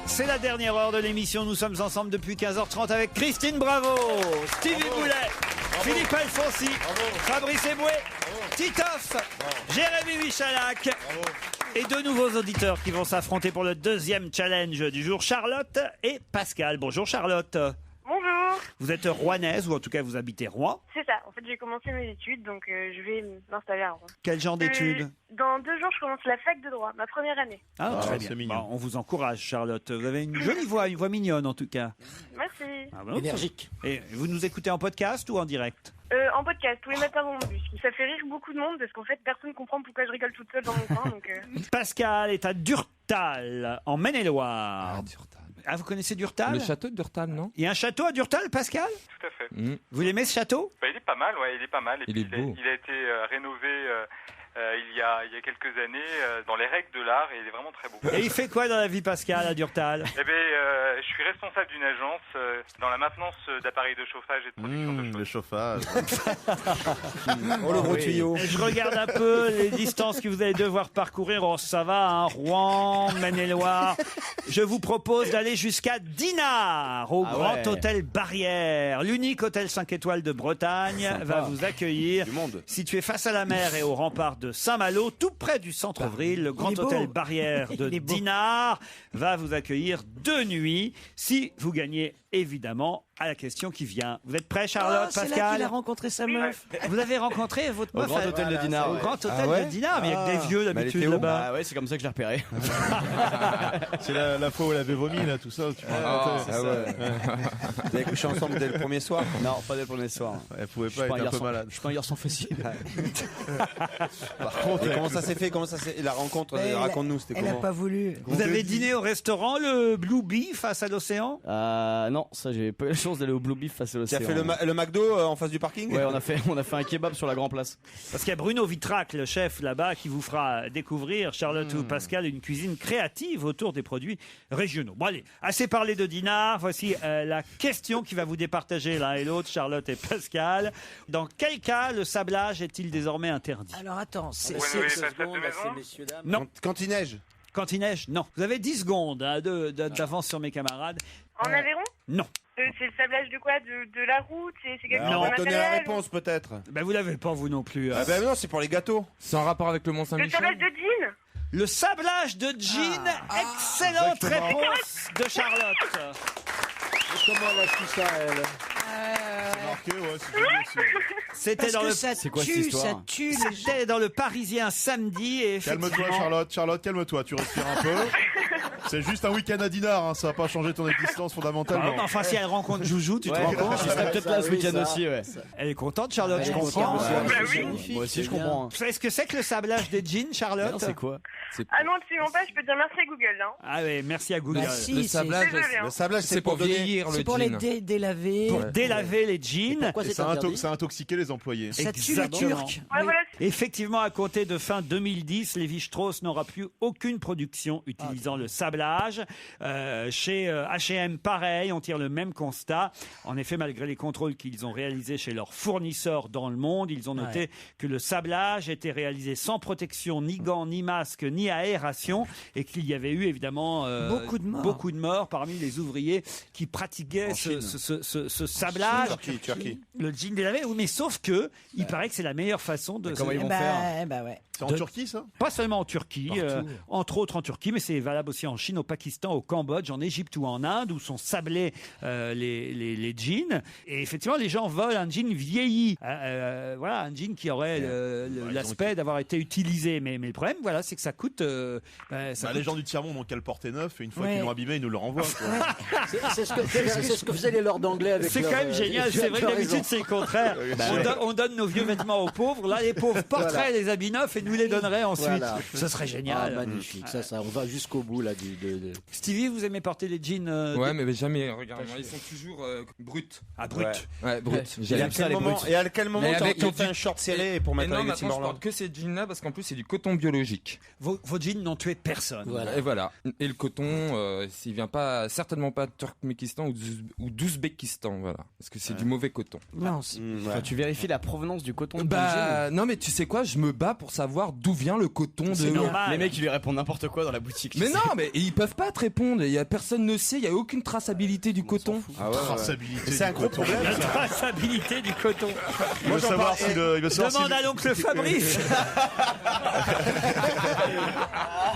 C'est la dernière heure de l'émission. Nous sommes ensemble depuis 15h30 avec Christine Bravo, Stevie Boulet, Philippe Alfonsi, Fabrice Eboué, Titoff, Jérémy Michalak et deux nouveaux auditeurs qui vont s'affronter pour le deuxième challenge du jour, Charlotte et Pascal. Bonjour Charlotte. Bonjour. Vous êtes rouennaise ou en tout cas vous habitez Rouen. C'est ça. En fait, j'ai commencé mes études, donc je vais m'installer à Rouen. Quel genre d'études? Dans 2 jours, je commence la fac de droit, ma première année. Ah, très c'est bien. mignon. Bon, on vous encourage Charlotte. Vous avez une jolie voix, une voix mignonne en tout cas. Merci. Ah bon, Énergique. Et vous nous écoutez en podcast ou en direct? En podcast, tous les matins dans mon bus. Ça fait rire beaucoup de monde parce qu'en fait, personne ne comprend pourquoi je rigole toute seule dans mon coin. Donc, Pascal est à Durtal, en Maine-et-Loire. Ah, vous connaissez Durtal? Le château de Durtal, non? Il y a un château à Durtal, Pascal? Tout à fait. Vous l'aimez ce château? Bah, il est pas mal, ouais, il est pas mal. Et Il puis, est beau. il a été rénové il y a quelques années dans les règles de l'art et il est vraiment très beau. Et il fait quoi dans la vie, Pascal, à Durtal? Eh ben, je suis responsable d'une agence dans la maintenance d'appareils de chauffage et de production de Le chauffage. Oh le gros tuyau. Je regarde un peu les distances que vous allez devoir parcourir. Oh, ça va, hein, Rouen, Maine-et-Loire. Je vous propose d'aller jusqu'à Dinard, au Ah Grand ouais. Hôtel Barrière. L'unique hôtel 5 étoiles de Bretagne va vous accueillir. Du monde. Situé face à la mer et au rempart de Saint-Malo, tout près du centre-ville, le Grand est beau. Hôtel Barrière de Il est beau. Dinard va vous accueillir 2 nuits si vous gagnez évidemment à la question qui vient. Vous êtes prêts, Charlotte, C'est là Pascal? qu'il a rencontré sa meuf. Vous avez rencontré votre Au meuf Grand Hôtel de Dinard. au ouais. Grand Hôtel Ah ouais de Dinard, mais il y a que des vieux d'habitude là-bas. Ah ouais, c'est comme ça que je l'ai repéré. C'est la fois où elle avait vomi, là, tout ça. Tu vois. Ah ouais. Vous avez couché ensemble dès le premier soir? Non, pas dès le premier soir. Elle pouvait Je suis pas pas être un peu garçon- malade. Je suis pas un garçon facile. Par contre, comment ça s'est fait? Comment ça s'est la rencontre? Elle a- Raconte-nous, c'était Elle n'a comment? pas voulu. Vous avez dîné au restaurant le Blue Bee face à l'océan? Non, ça j'ai pas eu la chance chance d'aller au Blue Beef face à Tu l'océan. as fait le McDo en face du parking? Ouais, on a fait un kebab sur la Grand Place. Parce qu'il y a Bruno Vitrac, le chef là-bas, qui vous fera découvrir, Charlotte ou Pascal, une cuisine créative autour des produits régionaux. Bon allez, assez parlé de dinars. Voici la question qui va vous départager l'un et l'autre, Charlotte et Pascal. Dans quel cas le sablage est-il désormais interdit? Alors attends, c'est messieurs, dames. Non. Quand il neige? Quand il neige, non. Vous avez 10 secondes d'avance sur mes camarades. En Aveyron? Non. C'est le sablage de quoi? De la route? C'est quelque chose On de va donner la matériel, réponse peut-être. Ben vous l'avez pas vous non plus. Ah ben non, c'est pour les gâteaux. C'est en rapport avec le Le Mont-Saint-Michel. sablage de jean? Le sablage de jean, excellente réponse de Charlotte. Comment elle a su ça, elle? Marqué, ouais, c'est bien aussi. C'était dans le C'est quoi cette histoire? C'était dans le Parisien samedi et Calme-toi, effectivement- Charlotte, calme-toi, tu respires un peu. C'est juste un week-end à Dinard, hein, ça va pas changer ton existence fondamentalement. Ah, enfin, si elle rencontre Joujou, tu te Ouais, rends compte? je serais peut-être là ce week-end aussi, ouais. Elle est contente, Charlotte, je Elle est comprends. contente. Moi aussi, je comprends. Vous savez ce que c'est que le sablage des jeans, Charlotte? Non, c'est quoi? Ah non, absolument pas, je peux dire merci à Google. Hein. Ah oui, merci à Google. Merci, Le c'est- sablage, Désolé, hein. Le sablage, c'est pour vieillir le C'est pour les jean. délaver. Pour délaver les jeans. Pourquoi Et c'est ça a interdit? intoxiqué les employés. Ça tue les Exactement. Turcs. Ouais, voilà. Effectivement, à compter de fin 2010, Lévi-Strauss n'aura plus aucune production utilisant le sablage. Chez H&M, pareil, on tire le même constat. En effet, malgré les contrôles qu'ils ont réalisés chez leurs fournisseurs dans le monde, ils ont noté que le sablage était réalisé sans protection, ni gants, ni masque, ni aération, et qu'il y avait eu évidemment beaucoup de morts parmi les ouvriers qui pratiquaient ce sablage. Turquie. Le jean délavé, oui, mais sauf que il paraît que c'est la meilleure façon de. Comment ils vont faire? Ouais. C'est en Turquie, ça? Pas seulement en Turquie, entre autres en Turquie, mais c'est valable aussi en Chine, au Pakistan, au Cambodge, en Égypte ou en Inde, où sont sablés les jeans. Et effectivement, les gens veulent un jean vieilli. Voilà, un jean qui aurait l'aspect d'avoir été utilisé. Mais le problème, voilà, c'est que ça coûte. Les gens du tiers-monde ont qu'à le porter neuf, et une fois qu'ils l'ont abîmé, ils nous le renvoient. quoi. C'est ce que faisaient les lords anglais avec C'est quand même génial, c'est vrai que d'habitude c'est le contraire. On donne nos vieux vêtements aux pauvres, là les pauvres porteraient les habits neufs et nous les donneraient ensuite. Voilà. Ce serait génial. Magnifique, ça, on va jusqu'au bout là. Stevie, vous aimez porter les jeans Ouais, mais jamais, regarde, ils sont toujours bruts. Ah, bruts. Ouais, bruts. Et à quel moment tu fais un short serré pour mettre avec non, les maintenant, je Timberland? porte que ces jeans-là parce qu'en plus, c'est du coton biologique. Vos jeans n'ont tué personne. Voilà. Et voilà. Et le coton, s'il vient pas, certainement pas de Turkménistan ou d'Ouzbékistan, voilà. Parce que c'est du mauvais coton. Non, Tu vérifies la provenance du coton de ton Bah, jean. non, mais tu sais quoi, je me bats pour savoir d'où vient le coton C'est de. normal. Les mecs, ils lui répondent n'importe quoi dans la boutique. Mais non, mais ils peuvent pas te répondre. Il y a personne ne sait. Il y a aucune traçabilité du coton. Traçabilité. C'est un gros problème. La traçabilité du coton. Il veut savoir si le. Demande à l'oncle Fabrice.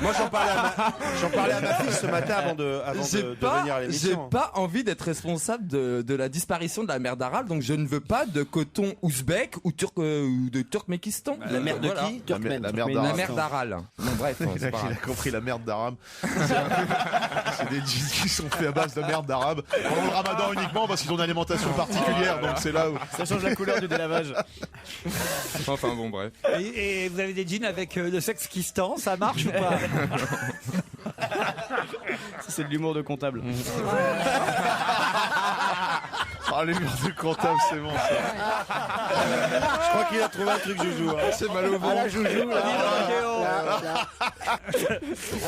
Moi, j'en parlais à ma fille ce matin avant de venir à J'ai l'émission. pas envie d'être responsable de la disparition de la mer d'Aral, donc je ne veux pas de coton ouzbek ou de Turkménistan. La mer de qui? La merde La d'Aram. mer d'Aral. Bon, bref, Il c'est pas a grave. compris la merde d'arabe. C'est des jeans qui sont faits à base de merde d'arabe. Pendant le ramadan uniquement parce qu'ils ont une alimentation particulière, donc c'est là où. Ça change la couleur du délavage. Enfin bon, bref. Et vous avez des jeans avec le sexe qui se tend, ça marche ou pas? Ça, c'est de l'humour de comptable. Ah, les murs de comptable, c'est bon ça. Je crois qu'il a trouvé un truc, Joujou. hein. C'est mal au ventre. Joujou,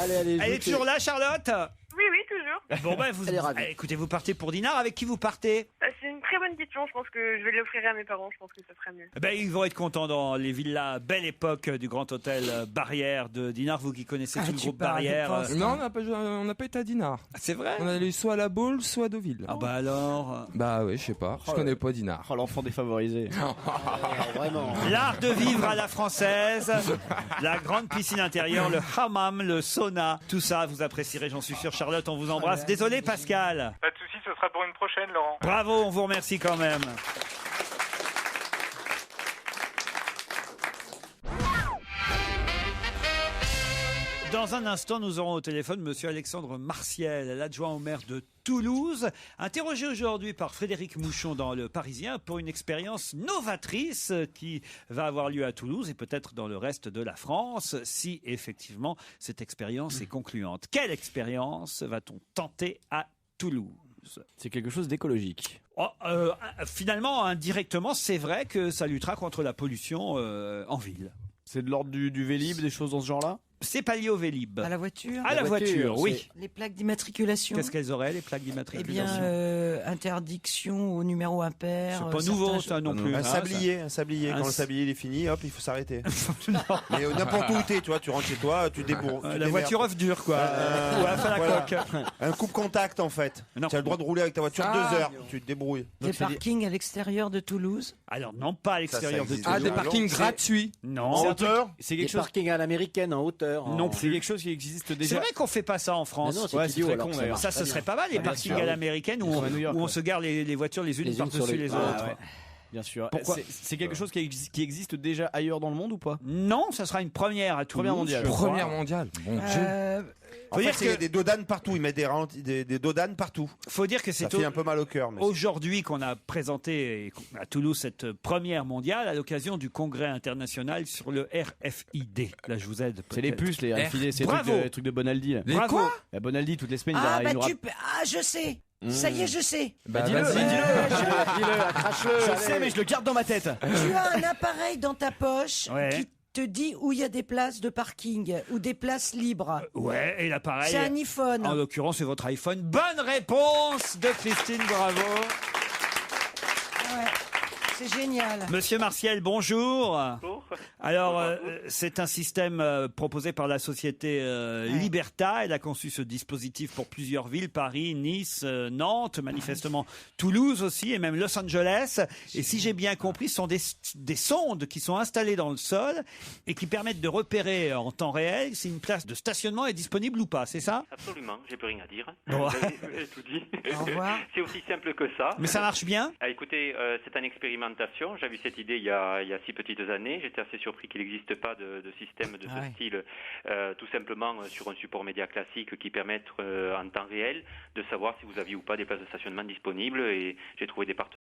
allez, Elle est toujours là, Charlotte? Oui, toujours. Bon ben, écoutez, vous partez pour Dinard. Avec qui vous partez? C'est une très bonne question. Je pense que je vais l'offrir à mes parents. Je pense que ça serait mieux. Ben, ils vont être contents dans les villas Belle Époque du Grand Hôtel Barrière de Dinard. Vous qui connaissez tout le groupe Barrière. Non, on n'a pas été à Dinard. C'est vrai? On est allé soit à La Baule, soit à Deauville. Ah bah alors. Bah oui, je sais pas. Je connais pas Dinard. Oh, l'enfant défavorisé. Vraiment. L'art de vivre à la française, la grande piscine intérieure, le hammam, le sauna, tout ça, vous apprécierez, j'en suis sûr. Charlotte, on vous embrasse. Désolé, Pascal. Pas de soucis, ce sera pour une prochaine, Laurent. Bravo, on vous remercie quand même. Dans un instant, nous aurons au téléphone Monsieur Alexandre Martiel, l'adjoint au maire de Toulouse, interrogé aujourd'hui par Frédéric Mouchon dans Le Parisien pour une expérience novatrice qui va avoir lieu à Toulouse et peut-être dans le reste de la France, si effectivement cette expérience est concluante. Quelle expérience va-t-on tenter à Toulouse ? Toulouse. C'est quelque chose d'écologique. Finalement, indirectement, c'est vrai que ça luttera contre la pollution en ville. C'est de l'ordre du Vélib, des choses dans ce genre-là? C'est pas lié au Vélib. À la voiture. À la voiture, oui. Les plaques d'immatriculation. Qu'est-ce qu'elles auraient, les plaques d'immatriculation? Interdiction au numéro impair. C'est pas nouveau, ça non plus. Un sablier. Quand le sablier il est fini, hop, il faut s'arrêter. Mais n'importe où t'es, tu vois, tu rentres chez toi, tu débourres. La voiture œuf dur, quoi. Ou à faire la coque. Un coupe-contact, en fait. Tu as le droit de rouler avec ta voiture 2 heures. Tu te débrouilles. Des parkings à l'extérieur de Toulouse? Alors, non, pas à l'extérieur de Toulouse. Des parkings gratuits. Non. En hauteur? C'est quelque chose. Des parkings à l'américaine en hauteur. Non, c'est quelque chose qui existe déjà. C'est vrai qu'on fait pas ça en France. Non, c'est très con, d'ailleurs. Ça, ce serait pas mal, les parkings à l'américaine où on se gare les voitures les unes par-dessus les autres. Bien sûr. Pourquoi c'est quelque chose qui existe déjà ailleurs dans le monde ou pas? Non, ça sera une première à Toulouse. Première mondiale. Bon Dieu. En fait, il y a des dodanes partout. Ils mettent des dodanes partout. Faut dire que c'est ça fait un peu mal au cœur. Aujourd'hui qu'on a présenté à Toulouse cette première mondiale à l'occasion du congrès international sur le RFID. Là, je vous aide. C'est les puces, les RFID, c'est les trucs de Bonaldi. Là. Les quoi? Bonaldi, toutes les semaines, je sais. Ça y est, je sais. Dis-le, crache-le. Je sais, mais je le garde dans ma tête. Tu as un appareil dans ta poche qui te dit où il y a des places de parking ou des places libres. Et l'appareil. C'est un iPhone. En l'occurrence, c'est votre iPhone. Bonne réponse de Christine Bravo. C'est génial. Monsieur Martial, bonjour. Bonjour. Alors, c'est un système proposé par la société Liberta. Elle a conçu ce dispositif pour plusieurs villes, Paris, Nice, Nantes, manifestement Toulouse aussi, et même Los Angeles. Et si j'ai bien compris, ce sont des sondes qui sont installées dans le sol et qui permettent de repérer en temps réel si une place de stationnement est disponible ou pas, c'est ça? Absolument, j'ai plus rien à dire. Bon. J'ai tout dit. Au revoir. C'est aussi simple que ça. Mais ça marche bien? Écoutez, c'est un expérimentation. J'ai vu cette idée il y a 6 petites années. J'étais assez surpris qu'il n'existe pas de système de ce style, tout simplement sur un support média classique qui permette en temps réel de savoir si vous aviez ou pas des places de stationnement disponibles. Et j'ai trouvé des partenaires